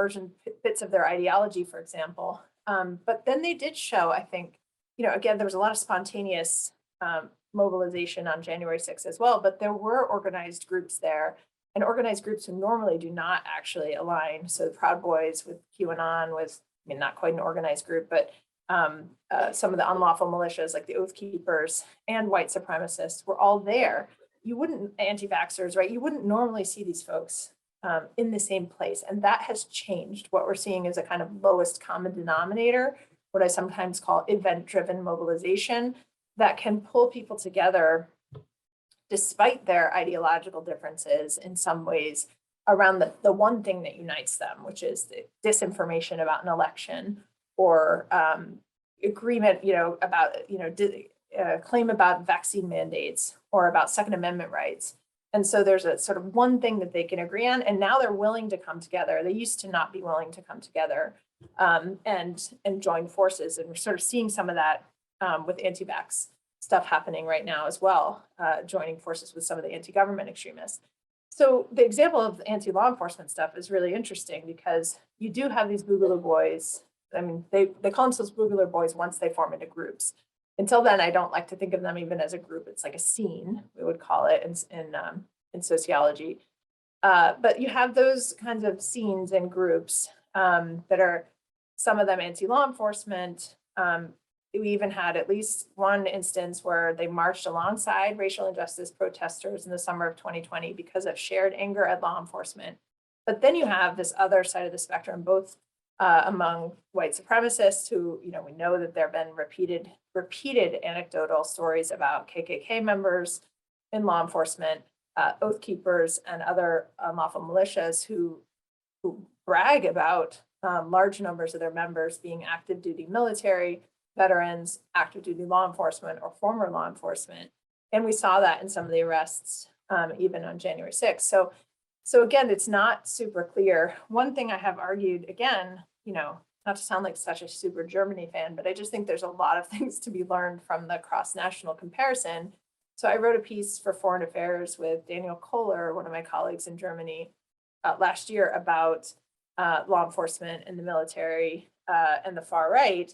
Speaker 2: bits of their ideology, for example. But then they did show, I think, again, there was a lot of spontaneous mobilization on January 6th as well, but there were organized groups there, and organized groups who normally do not actually align. So the Proud Boys with QAnon was, I mean, not quite an organized group, but some of the unlawful militias like the Oath Keepers and white supremacists were all there. you wouldn't, anti-vaxxers, right? You wouldn't normally see these folks in the same place. And that has changed. What we're seeing is a kind of lowest common denominator, what I sometimes call event-driven mobilization, that can pull people together despite their ideological differences in some ways around the one thing that unites them, which is the disinformation about an election or agreement, about, claim about vaccine mandates or about Second Amendment rights. And so there's a sort of one thing that they can agree on, and now they're willing to come together. They used to not be willing to come together and join forces. And we're sort of seeing some of that with anti-vax stuff happening right now as well, joining forces with some of the anti-government extremists. So the example of anti-law enforcement stuff is really interesting because you do have these Boogaloo boys. I mean, they call themselves Boogaloo boys once they form into groups. Until then, I don't like to think of them even as a group. It's like a scene, we would call it in sociology. But you have those kinds of scenes and groups that are, some of them anti-law enforcement. We even had at least one instance where they marched alongside racial injustice protesters in the summer of 2020 because of shared anger at law enforcement. But then you have this other side of the spectrum, both among white supremacists who, we know that there have been repeated anecdotal stories about KKK members in law enforcement, oath keepers, and other unlawful militias who brag about large numbers of their members being active duty military, veterans, active duty law enforcement, or former law enforcement. And we saw that in some of the arrests, even on January 6th. So again, it's not super clear. One thing I have argued, again, not to sound like such a super Germany fan, but I just think there's a lot of things to be learned from the cross-national comparison. So I wrote a piece for Foreign Affairs with Daniel Kohler, one of my colleagues in Germany, last year about law enforcement and the military and the far right.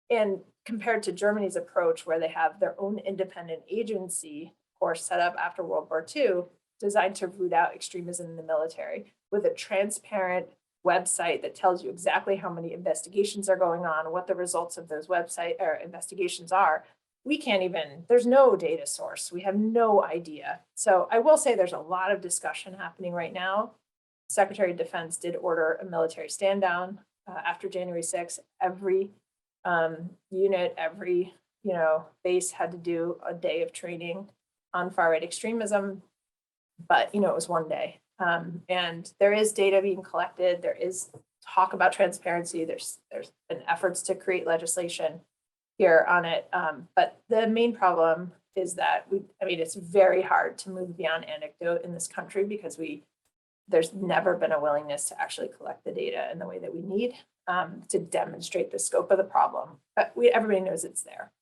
Speaker 2: And compared to Germany's approach, where they have their own independent agency, of course, set up after World War II, designed to root out extremism in the military with a transparent website that tells you exactly how many investigations are going on, what the results of those website or investigations are. We can't even, there's no data source. We have no idea. So I will say there's a lot of discussion happening right now. Secretary of Defense did order a military stand down after January 6th. Every unit, every base had to do a day of training on far right extremism, but it was one day. And there is data being collected. There is talk about transparency. There's been efforts to create legislation here on it. But the main problem is that it's very hard to move beyond anecdote in this country because there's never been a willingness to actually collect the data in the way that we need to demonstrate the scope of the problem. But everybody knows it's there.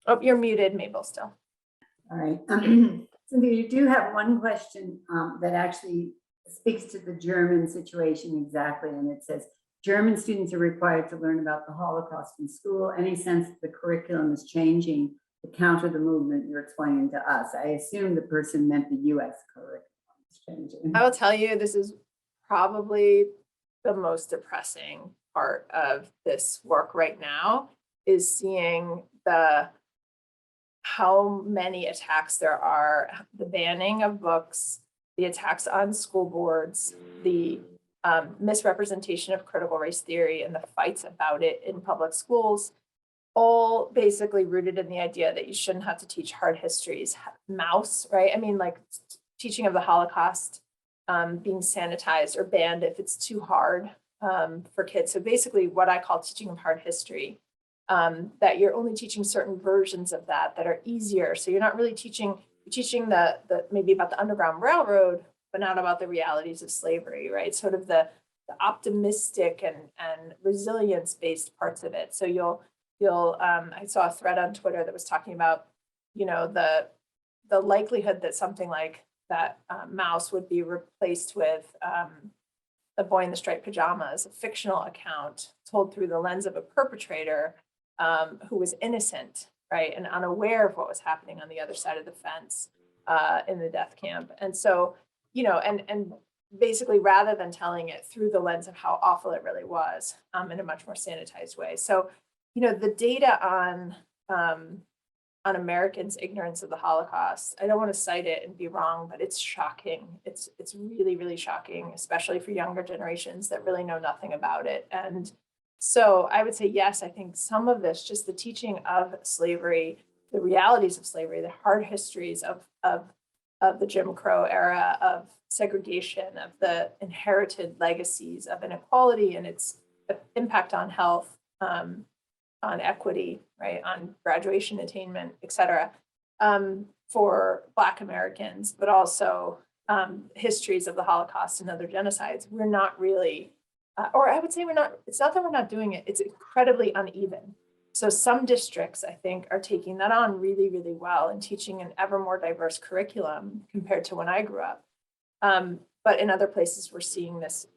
Speaker 2: Oh, you're muted, Mabel, still.
Speaker 1: All right. Cynthia, you do have one question that actually speaks to the German situation exactly. And it says, German students are required to learn about the Holocaust in school. Any sense that the curriculum is changing to counter the movement you're explaining to us? I assume the person meant the US curriculum is changing.
Speaker 2: I will tell you, this is probably the most depressing part of this work right now, is seeing how many attacks there are, the banning of books, the attacks on school boards, the misrepresentation of critical race theory and the fights about it in public schools, all basically rooted in the idea that you shouldn't have to teach hard histories. Mouse, right? Teaching of the Holocaust being sanitized or banned if it's too hard for kids. So basically what I call teaching of hard history. That you're only teaching certain versions of that are easier. So you're not really teaching the maybe about the Underground Railroad, but not about the realities of slavery, right? Sort of the optimistic and resilience-based parts of it. So I saw a thread on Twitter that was talking about, the likelihood that something like that mouse would be replaced with The Boy in the Striped Pajamas, a fictional account told through the lens of a perpetrator who was innocent, right, and unaware of what was happening on the other side of the fence in the death camp. And so, and basically, rather than telling it through the lens of how awful it really was, in a much more sanitized way. So, the data on on Americans' ignorance of the Holocaust. I don't want to cite it and be wrong, but it's shocking. It's really, really shocking, especially for younger generations that really know nothing about it. And so I would say, yes, I think some of this, just the teaching of slavery, the realities of slavery, the hard histories of the Jim Crow era, of segregation, of the inherited legacies of inequality and its impact on health, on equity, right, on graduation attainment, et cetera, for Black Americans, but also histories of the Holocaust and other genocides. We're not really, or I would say we're not, it's not that we're not doing it, it's incredibly uneven. So some districts, I think, are taking that on really, really well and teaching an ever more diverse curriculum compared to when I grew up. But in other places, we're seeing this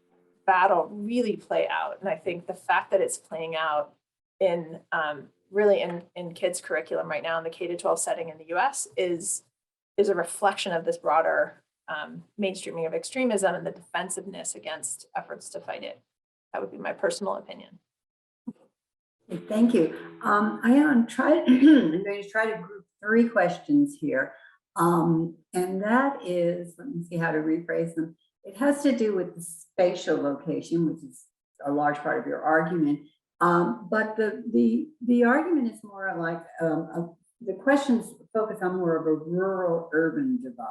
Speaker 2: battle really play out. And I think the fact that it's playing out in really in kids' curriculum right now in the K-12 setting in the US is a reflection of this broader mainstreaming of extremism and the defensiveness against efforts to fight it. That would be my personal opinion.
Speaker 1: Thank you. I'm going to try to group 3 questions here. And that is, let me see how to rephrase them. It has to do with the spatial location, which is a large part of your argument. But the argument is more like the questions focus on more of a rural-urban divide.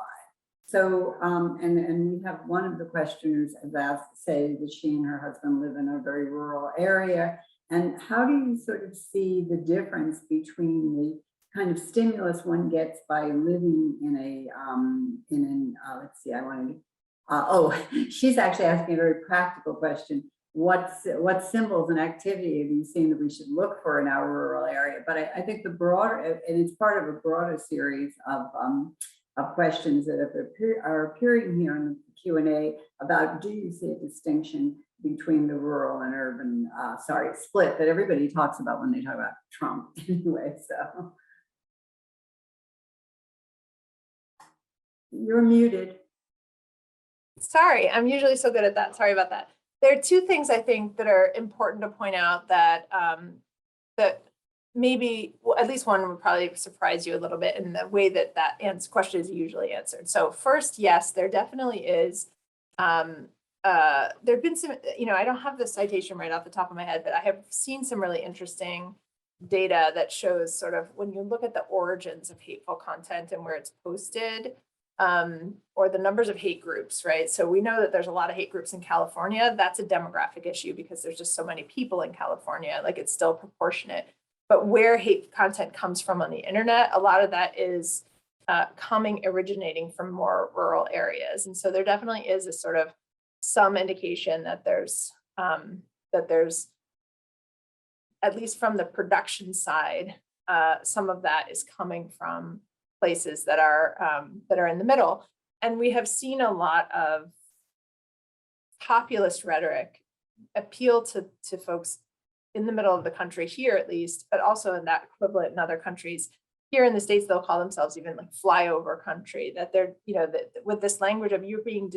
Speaker 1: So, and we have one of the questioners has asked, say that she and her husband live in a very rural area. And how do you sort of see the difference between the kind of stimulus one gets by living in a, let's see, I wanted to, she's actually asking a very practical question. What symbols and activity have you seen that we should look for in our rural area? But I think the broader, and it's part of a broader series of questions that are appearing here in the Q&A about, do you see a distinction between the rural and urban, split that everybody talks about when they talk about Trump anyway, so. You're muted.
Speaker 2: Sorry, I'm usually so good at that. Sorry about that. There are 2 things I think that are important to point out that that maybe, well, at least one would probably surprise you a little bit in the way that question is usually answered. So first, yes, there definitely is. There've been some, I don't have the citation right off the top of my head, but I have seen some really interesting data that shows sort of when you look at the origins of hateful content and where it's posted, or the numbers of hate groups, right? So we know that there's a lot of hate groups in California. That's a demographic issue because there's just so many people in California, like it's still proportionate. But where hate content comes from on the internet, a lot of that is originating from more rural areas. And so there definitely is a sort of some indication that there's at least from the production side, some of that is coming from places that are in the middle. And we have seen a lot of populist rhetoric appeal to folks in the middle of the country here, at least, but also in that equivalent in other countries. Here in the States, they'll call themselves even like flyover country, that they're, that with this language of you're being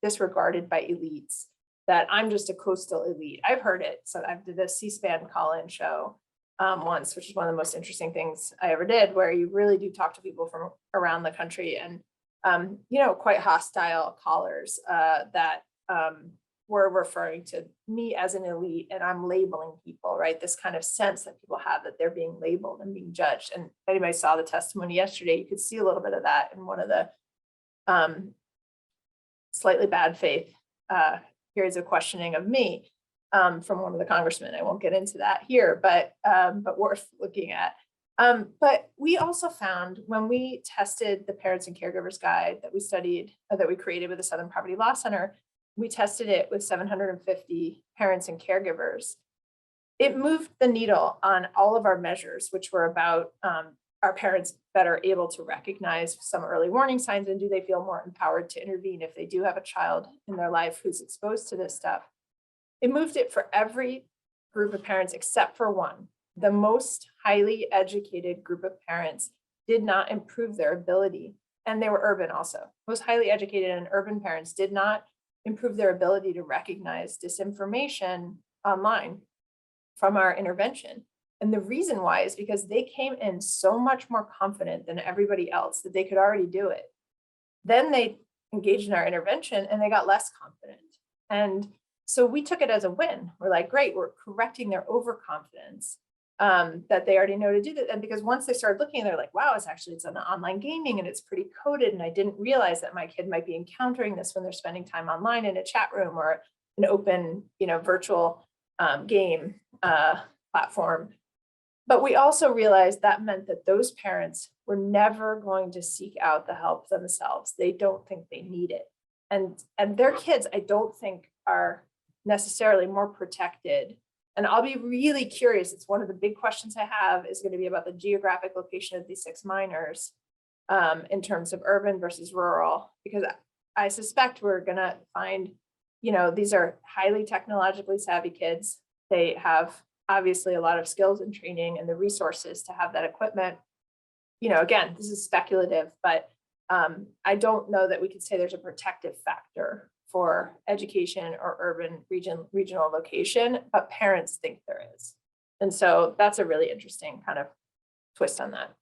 Speaker 2: disregarded by elites, that I'm just a coastal elite. I've heard it. So I did a C-SPAN call-in show once, which is one of the most interesting things I ever did, where you really do talk to people from around the country and, quite hostile callers that were referring to me as an elite, and I'm labeling people, right? This kind of sense that people have that they're being labeled and being judged. And if anybody saw the testimony yesterday, you could see a little bit of that in one of the slightly bad faith periods of questioning of me from one of the congressmen. I won't get into that here, but worth looking at. But we also found when we tested the Parents and Caregivers Guide that we studied, that we created with the Southern Poverty Law Center, we tested it with 750 parents and caregivers. It moved the needle on all of our measures, which were about are parents better able to recognize some early warning signs, and do they feel more empowered to intervene if they do have a child in their life who's exposed to this stuff? It moved it for every group of parents except for one. The most highly educated group of parents did not improve their ability, and they were urban also. Most highly educated and urban parents did not improve their ability to recognize disinformation online from our intervention. And the reason why is because they came in so much more confident than everybody else that they could already do it. Then they engaged in our intervention and they got less confident. And so we took it as a win. We're like, great, we're correcting their overconfidence that they already know to do that. And because once they started looking, they're like, wow, it's an online gaming and it's pretty coded. And I didn't realize that my kid might be encountering this when they're spending time online in a chat room or an open, virtual game platform. But we also realized that meant that those parents were never going to seek out the help themselves. They don't think they need it. And their kids, I don't think, are necessarily more protected. And I'll be really curious. It's one of the big questions I have is going to be about the geographic location of these 6 minors in terms of urban versus rural, because I suspect we're going to find, these are highly technologically savvy kids. They have obviously a lot of skills and training and the resources to have that equipment. Again, this is speculative, but I don't know that we could say there's a protective factor for education or urban regional location, but parents think there is. And so that's a really interesting kind of twist on that.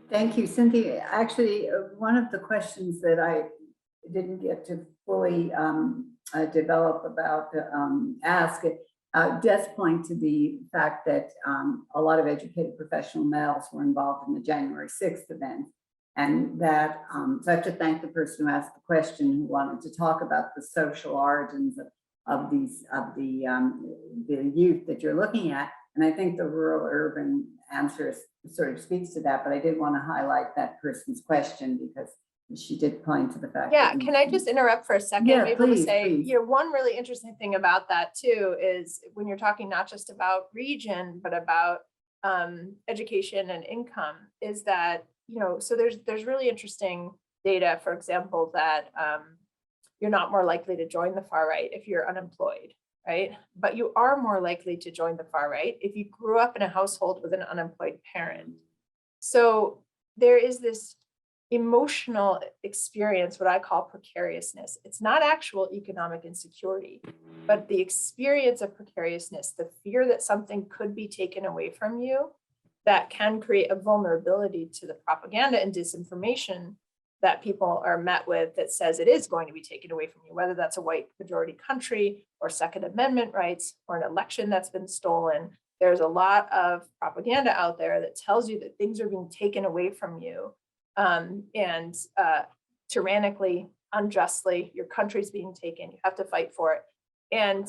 Speaker 1: Thank you, Cynthia. Actually, one of the questions that I didn't get to fully develop about ask does point to the fact that a lot of educated professional males were involved in the January 6th event. And that, so I have to thank the person who asked the question, who wanted to talk about the social origins of the youth that you're looking at. And I think the rural-urban answer sort of speaks to that, but I did want to highlight that person's question because she did point to the fact.
Speaker 2: Yeah, can I just interrupt for a second?
Speaker 1: Yeah,
Speaker 2: able
Speaker 1: please,
Speaker 2: to say,
Speaker 1: please.
Speaker 2: One really interesting thing about that too is when you're talking not just about region, but about education and income, is that so there's really interesting data, for example, that you're not more likely to join the far right if you're unemployed, right? But you are more likely to join the far right if you grew up in a household with an unemployed parent. So there is this emotional experience, what I call precariousness. It's not actual economic insecurity, but the experience of precariousness, the fear that something could be taken away from you, that can create a vulnerability to the propaganda and disinformation that people are met with that says it is going to be taken away from you, whether that's a white majority country or Second Amendment rights or an election that's been stolen. There's a lot of propaganda out there that tells you that things are being taken away from you and tyrannically, unjustly, your country's being taken, you have to fight for it. And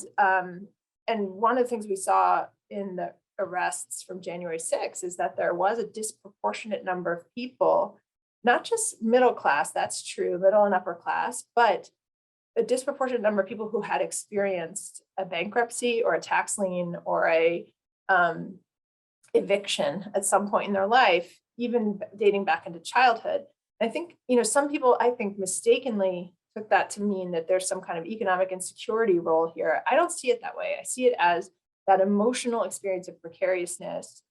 Speaker 2: one of the things we saw in the arrests from January 6th is that there was a disproportionate number of people, not just middle class, that's true, middle and upper class, but a disproportionate number of people who had experienced a bankruptcy or a tax lien or a eviction at some point in their life, even dating back into childhood. I think, some people, I think, mistakenly took that to mean that there's some kind of economic insecurity role here. I don't see it that way. I see it as that emotional experience of precariousness,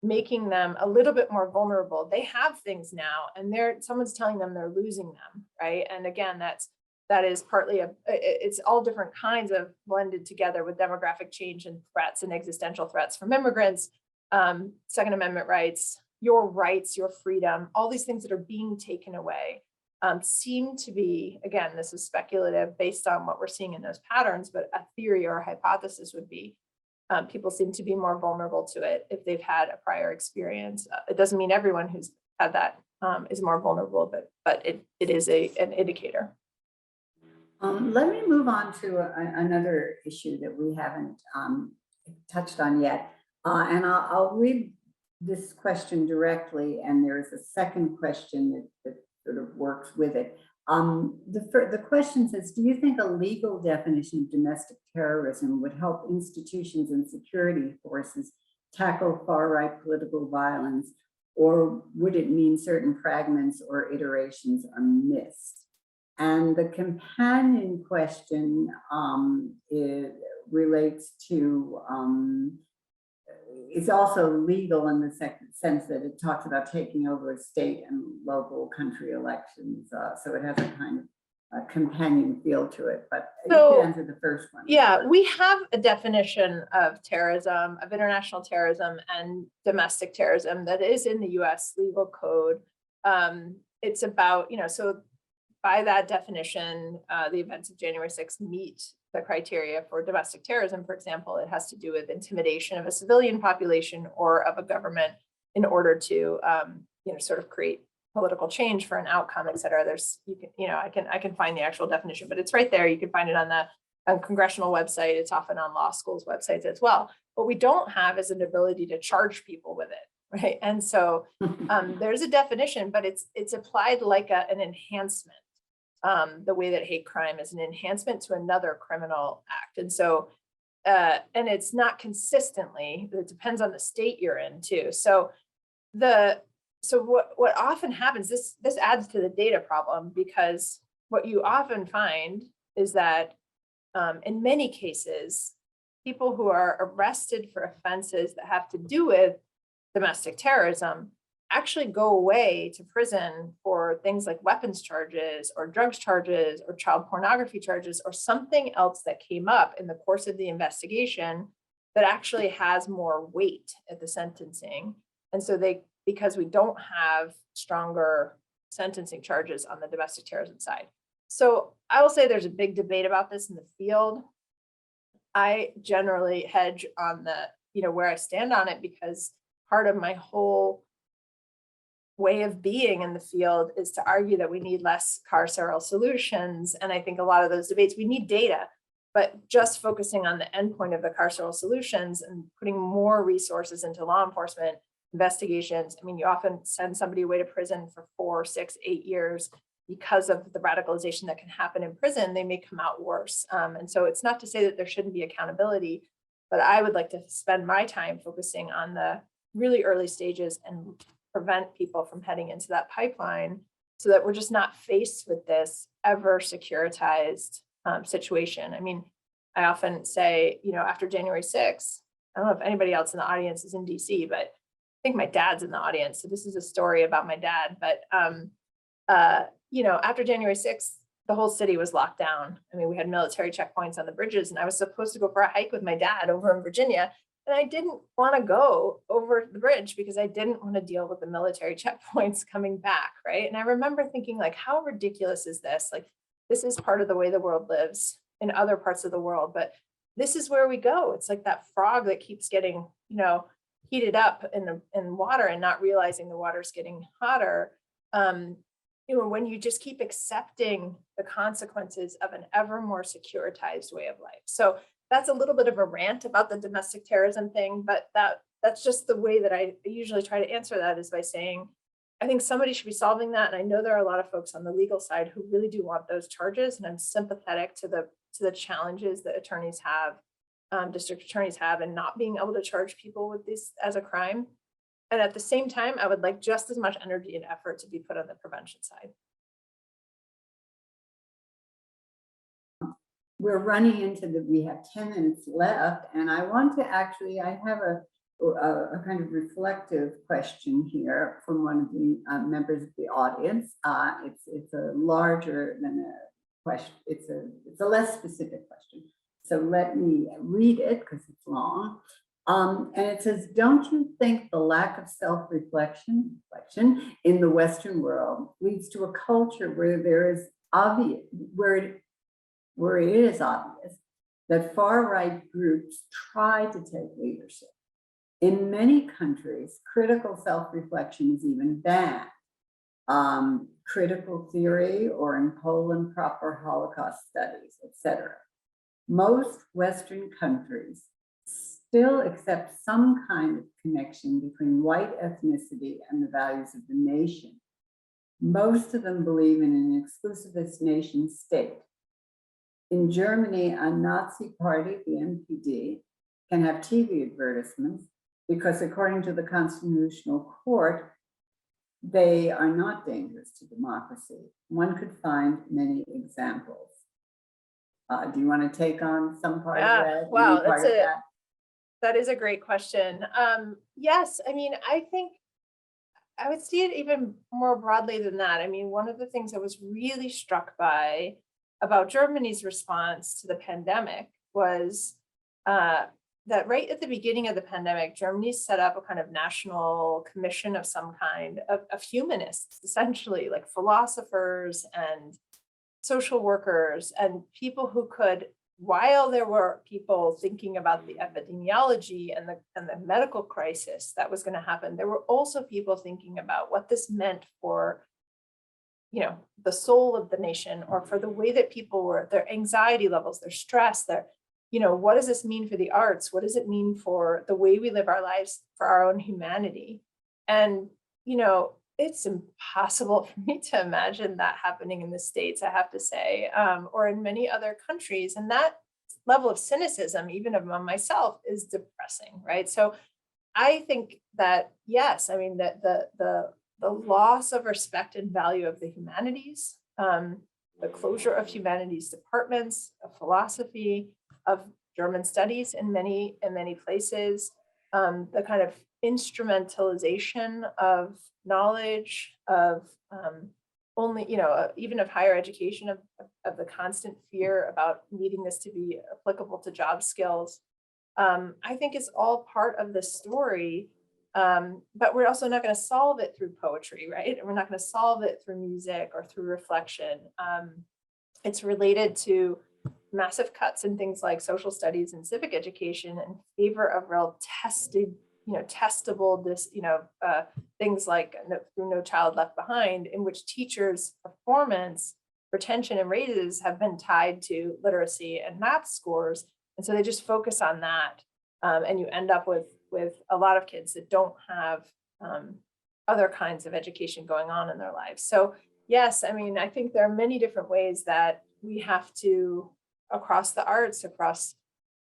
Speaker 2: making them a little bit more vulnerable. They have things now, and someone's telling them they're losing them, right? And again, that is partly it's all different kinds of blended together with demographic change and threats and existential threats from immigrants, Second Amendment rights, your freedom, all these things that are being taken away seem to be, again, this is speculative based on what we're seeing in those patterns, but a theory or a hypothesis would be people seem to be more vulnerable to it if they've had a prior experience. It doesn't mean everyone who's had that is more vulnerable, but it is an indicator.
Speaker 1: Let me move on to another issue that we haven't touched on yet. And I'll read this question directly, and there is a second question that sort of works with it. The question says, do you think a legal definition of domestic terrorism would help institutions and security forces tackle far-right political violence, or would it mean certain fragments or iterations are missed? And the companion question relates to, it's also legal in the sense that it talks about taking over state and local country elections. So it has a kind of companion feel to it, but you
Speaker 2: So,
Speaker 1: could answer the first one.
Speaker 2: yeah, we have a definition of terrorism, of international terrorism and domestic terrorism that is in the US legal code. It's about, so by that definition, the events of January 6th meet the criteria for domestic terrorism. For example, it has to do with intimidation of a civilian population or of a government in order to, sort of create political change for an outcome, et cetera. I can find the actual definition, but it's right there. You can find it on the congressional website. It's often on law schools' websites as well. What we don't have is an ability to charge people with it, right? And so there's a definition, but it's applied like an enhancement. The way that hate crime is an enhancement to another criminal act. And so, and it's not consistently, it depends on the state you're in too. So what often happens, this adds to the data problem, because what you often find is that in many cases, people who are arrested for offenses that have to do with domestic terrorism actually go away to prison for things like weapons charges or drugs charges or child pornography charges or something else that came up in the course of the investigation that actually has more weight at the sentencing. And so because we don't have stronger sentencing charges on the domestic terrorism side. So I will say there's a big debate about this in the field. I generally hedge on where I stand on it, because part of my whole way of being in the field is to argue that we need less carceral solutions. And I think a lot of those debates, we need data, but just focusing on the endpoint of the carceral solutions and putting more resources into law enforcement investigations. I mean, you often send somebody away to prison for 4, 6, 8 years because of the radicalization that can happen in prison. They may come out worse. And so it's not to say that there shouldn't be accountability, but I would like to spend my time focusing on the really early stages and prevent people from heading into that pipeline, so that we're just not faced with this ever securitized situation. I mean, I often say, after January 6th, I don't know if anybody else in the audience is in DC, but I think my dad's in the audience. So this is a story about my dad, but after January 6th, the whole city was locked down. I mean, we had military checkpoints on the bridges, and I was supposed to go for a hike with my dad over in Virginia. And I didn't want to go over the bridge because I didn't want to deal with the military checkpoints coming back, right? And I remember thinking, like, how ridiculous is this? Like, this is part of the way the world lives in other parts of the world, but this is where we go. It's like that frog that keeps getting, heated up in water and not realizing the water's getting hotter. When you just keep accepting the consequences of an ever more securitized way of life. So that's a little bit of a rant about the domestic terrorism thing, but that's just the way that I usually try to answer that, is by saying, I think somebody should be solving that. And I know there are a lot of folks on the legal side who really do want those charges. And I'm sympathetic to the challenges that attorneys have, district attorneys have, and not being able to charge people with this as a crime. And at the same time, I would like just as much energy and effort to be put on the prevention side.
Speaker 1: We're running into we have 10 minutes left, and I want to actually, I have a kind of reflective question here from one of the members of the audience. It's a larger than a question. It's a less specific question. So let me read it because it's long. And it says, don't you think the lack of self-reflection in the Western world leads to a culture where there is obvious, where it is obvious that far-right groups try to take leadership? In many countries, critical self-reflection is even banned. Critical theory, or in Poland, proper Holocaust studies, etc. Most Western countries still accept some kind of connection between white ethnicity and the values of the nation. Most of them believe in an exclusivist nation state. In Germany, a Nazi party, the NPD, can have TV advertisements because, according to the Constitutional Court, they are not dangerous to democracy. One could find many examples. Do you want to take on some part of that?
Speaker 2: Wow, that is a great question. Yes, I mean, I think I would see it even more broadly than that. I mean, one of the things I was really struck by about Germany's response to the pandemic was that right at the beginning of the pandemic, Germany set up a kind of national commission of some kind of humanists, essentially, like philosophers and social workers and people who could, while there were people thinking about the epidemiology and the medical crisis that was going to happen, there were also people thinking about what this meant for, you know, the soul of the nation, or for the way that people were, their anxiety levels, their stress, their, you know, what does this mean for the arts? What does it mean for the way we live our lives, for our own humanity? And, you know, it's impossible for me to imagine that happening in the States, I have to say, or in many other countries. And that level of cynicism, even among myself, is depressing, right? So I think that, yes, I mean, that the loss of respect and value of the humanities, the closure of humanities departments, of philosophy, of German studies in many places, the kind of instrumentalization of knowledge, of only, you know, even of higher education, of the constant fear about needing this to be applicable to job skills, I think is all part of the story. But we're also not going to solve it through poetry, right? We're not going to solve it through music or through reflection. It's related to massive cuts in things like social studies and civic education in favor of real tested, you know, testable, things like No Child Left Behind, in which teachers' performance, retention, and raises have been tied to literacy and math scores. And so they just focus on that. And you end up with a lot of kids that don't have other kinds of education going on in their lives. So yes, I mean, I think there are many different ways that we have to, across the arts, across,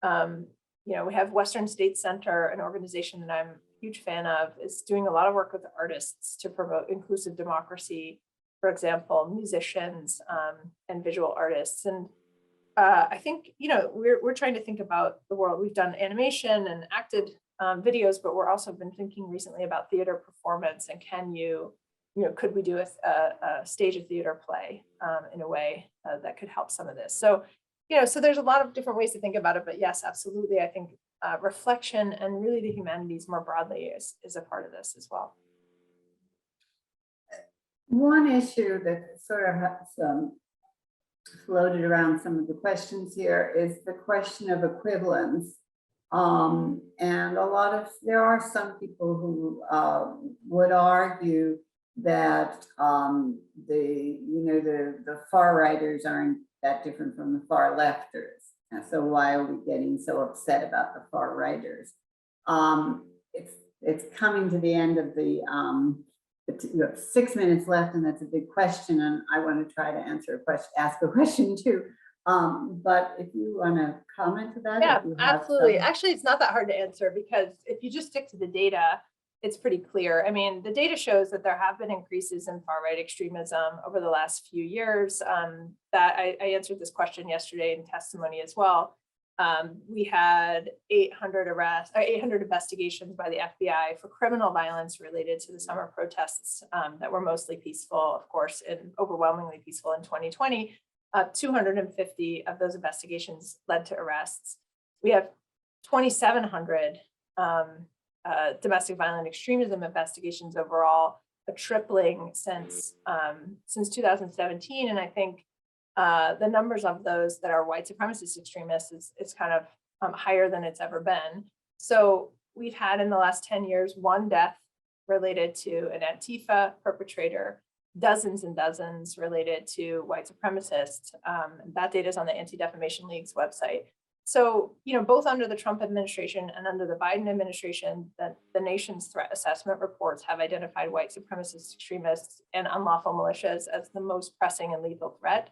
Speaker 2: you know, we have Western State Center, an organization that I'm a huge fan of, is doing a lot of work with artists to promote inclusive democracy, for example, musicians and visual artists. And I think, you know, we're trying to think about the world. We've done animation and acted videos, but we're also been thinking recently about theater performance, and can you know, could we do a stage of theater play in a way that could help some of this? So, you know, so there's a lot of different ways to think about it, but yes, absolutely. I think reflection and really the humanities more broadly is a part of this as well.
Speaker 1: One issue that sort of has floated around some of the questions here is the question of equivalence. And there are some people who would argue that the far righters aren't that different from the far lefters. And so why are we getting so upset about the far righters? It's coming to the end of the you have 6 minutes left, and that's a big question, and I want to try to ask a question too. But if you want to comment to that.
Speaker 2: Yeah, absolutely. Actually, it's not that hard to answer, because if you just stick to the data, it's pretty clear. I mean, the data shows that there have been increases in far-right extremism over the last few years. That I answered this question yesterday in testimony as well. We had 800 investigations by the FBI for criminal violence related to the summer protests that were mostly peaceful, of course, and overwhelmingly peaceful in 2020. 250 of those investigations led to arrests. We have 2,700 domestic violent extremism investigations overall, a tripling since 2017. And I think the numbers of those that are white supremacist extremists is kind of higher than it's ever been. So we've had in the last 10 years, 1 death related to an Antifa perpetrator, dozens and dozens related to white supremacists. That data is on the Anti-Defamation League's website. So, you know, both under the Trump administration and under the Biden administration, the nation's threat assessment reports have identified white supremacist extremists and unlawful militias as the most pressing and lethal threat.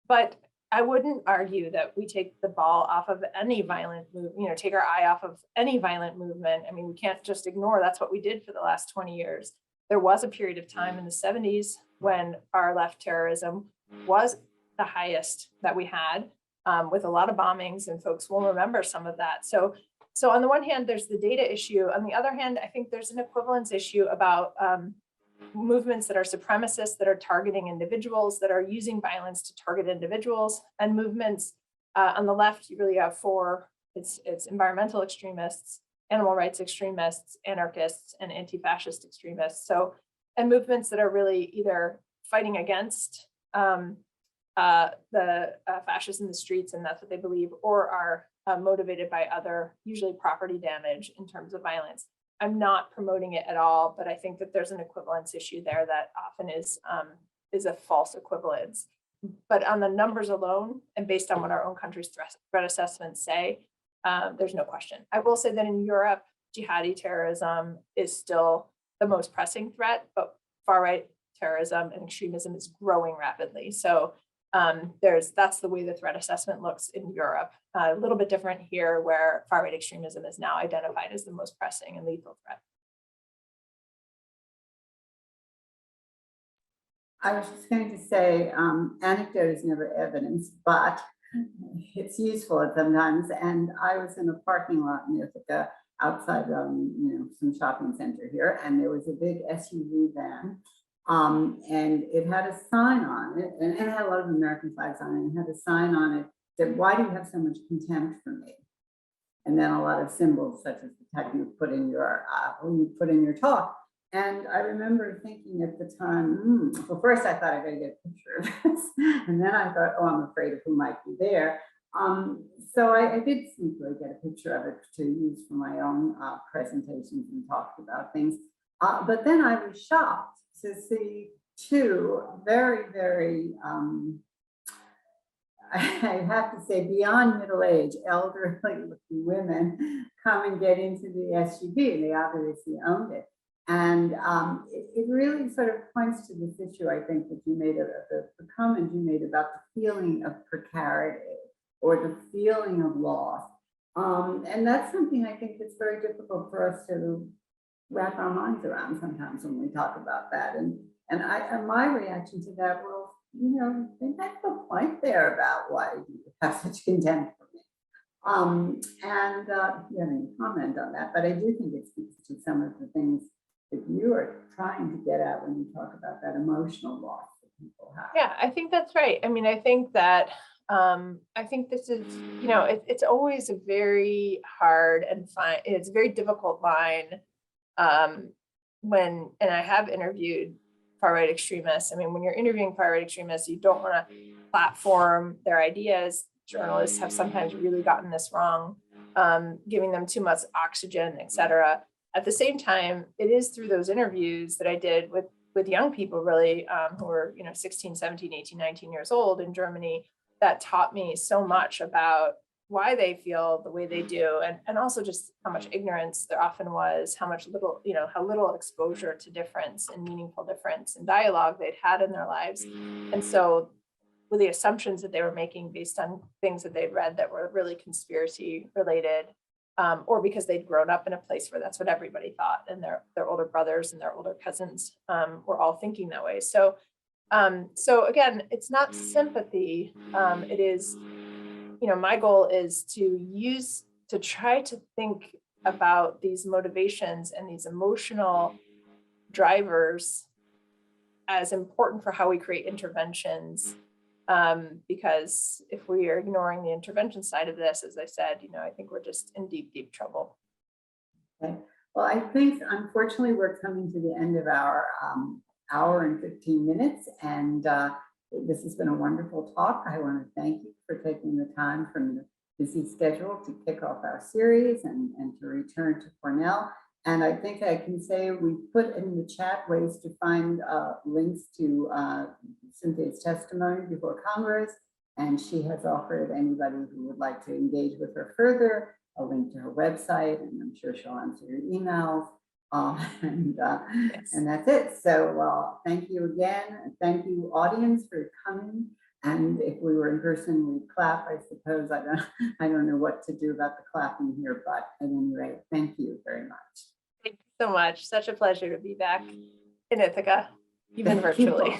Speaker 2: But I wouldn't argue that we take the ball off of any violent move, you know, take our eye off of any violent movement. I mean, we can't just ignore that's what we did for the last 20 years. There was a period of time in the 70s when far left terrorism was the highest that we had, with a lot of bombings, and folks will remember some of that. So on the one hand, there's the data issue. On the other hand, I think there's an equivalence issue about movements that are supremacists, that are targeting individuals, that are using violence to target individuals, and movements on the left. You really have four. It's environmental extremists, animal rights extremists, anarchists, and anti-fascist extremists. So, and movements that are really either fighting against the fascists in the streets, and that's what they believe, or are motivated by other, usually property damage in terms of violence. I'm not promoting it at all, but I think that there's an equivalence issue there that often is a false equivalence. But on the numbers alone, and based on what our own country's threat assessments say, there's no question. I will say that in Europe, jihadi terrorism is still the most pressing threat, but far-right terrorism and extremism is growing rapidly. So that's the way the threat assessment looks in Europe. A little bit different here, where far-right extremism is now identified as the most pressing and lethal threat.
Speaker 1: I was just going to say, anecdote is never evidence, but it's useful sometimes. And I was in a parking lot in Ithaca outside, some shopping center here, and there was a big SUV van, and it had a sign on it, and it had a lot of American flags on it, and it had a sign on it that, "Why do you have so much contempt for me?" And then a lot of symbols, such as the type you put in your talk. And I remember thinking at the time, well, first I thought I gotta get a picture of this. And then I thought, oh, I'm afraid of who might be there. So I did sneakily get a picture of it to use for my own presentations and talks about things. But then I was shocked to see two very, very, I have to say, beyond middle age, elderly looking women come and get into the SUV. They obviously owned it. And it really sort of points to this issue, I think, that you made, the comment you made about the feeling of precarity or the feeling of loss. And that's something I think that's very difficult for us to wrap our minds around sometimes when we talk about that. And my reaction to that, well, they have a point there about why you have such contempt for me. And you have any comment on that, but I do think it speaks to some of the things that you are trying to get at when you talk about that emotional loss that people have.
Speaker 2: Yeah, I think that's right. I mean, I think that I think this is, it's always a very hard and it's a very difficult line and I have interviewed far-right extremists. I mean, when you're interviewing far-right extremists, you don't want to platform their ideas. Journalists have sometimes really gotten this wrong, giving them too much oxygen, et cetera. At the same time, it is through those interviews that I did with young people, really, who were 16, 17, 18, 19 years old in Germany, that taught me so much about why they feel the way they do, and also just how much ignorance there often was, how little exposure to difference and meaningful difference and dialogue they'd had in their lives. And so with the assumptions that they were making based on things that they'd read that were really conspiracy related, or because they'd grown up in a place where that's what everybody thought, and their older brothers and their older cousins were all thinking that way. So again, it's not sympathy. It is, my goal is to try to think about these motivations and these emotional drivers as important for how we create interventions. Because if we are ignoring the intervention side of this, as I said, I think we're just in deep, deep trouble.
Speaker 1: Okay. Well, I think unfortunately we're coming to the end of our hour and 15 minutes, and this has been a wonderful talk. I want to thank you for taking the time from your busy schedule to kick off our series and to return to Cornell. And I think I can say we put in the chat ways to find links to Cynthia's testimony before Congress, and she has offered anybody who would like to engage with her further a link to her website, and I'm sure she'll answer your emails.
Speaker 2: Yes.
Speaker 1: And that's it. So thank you again. And thank you, audience, for coming. And if we were in person, we'd clap, I suppose. I don't know what to do about the clapping here, but at any rate, thank you very much.
Speaker 2: Thank you so much. Such a pleasure to be back in Ithaca, even virtually.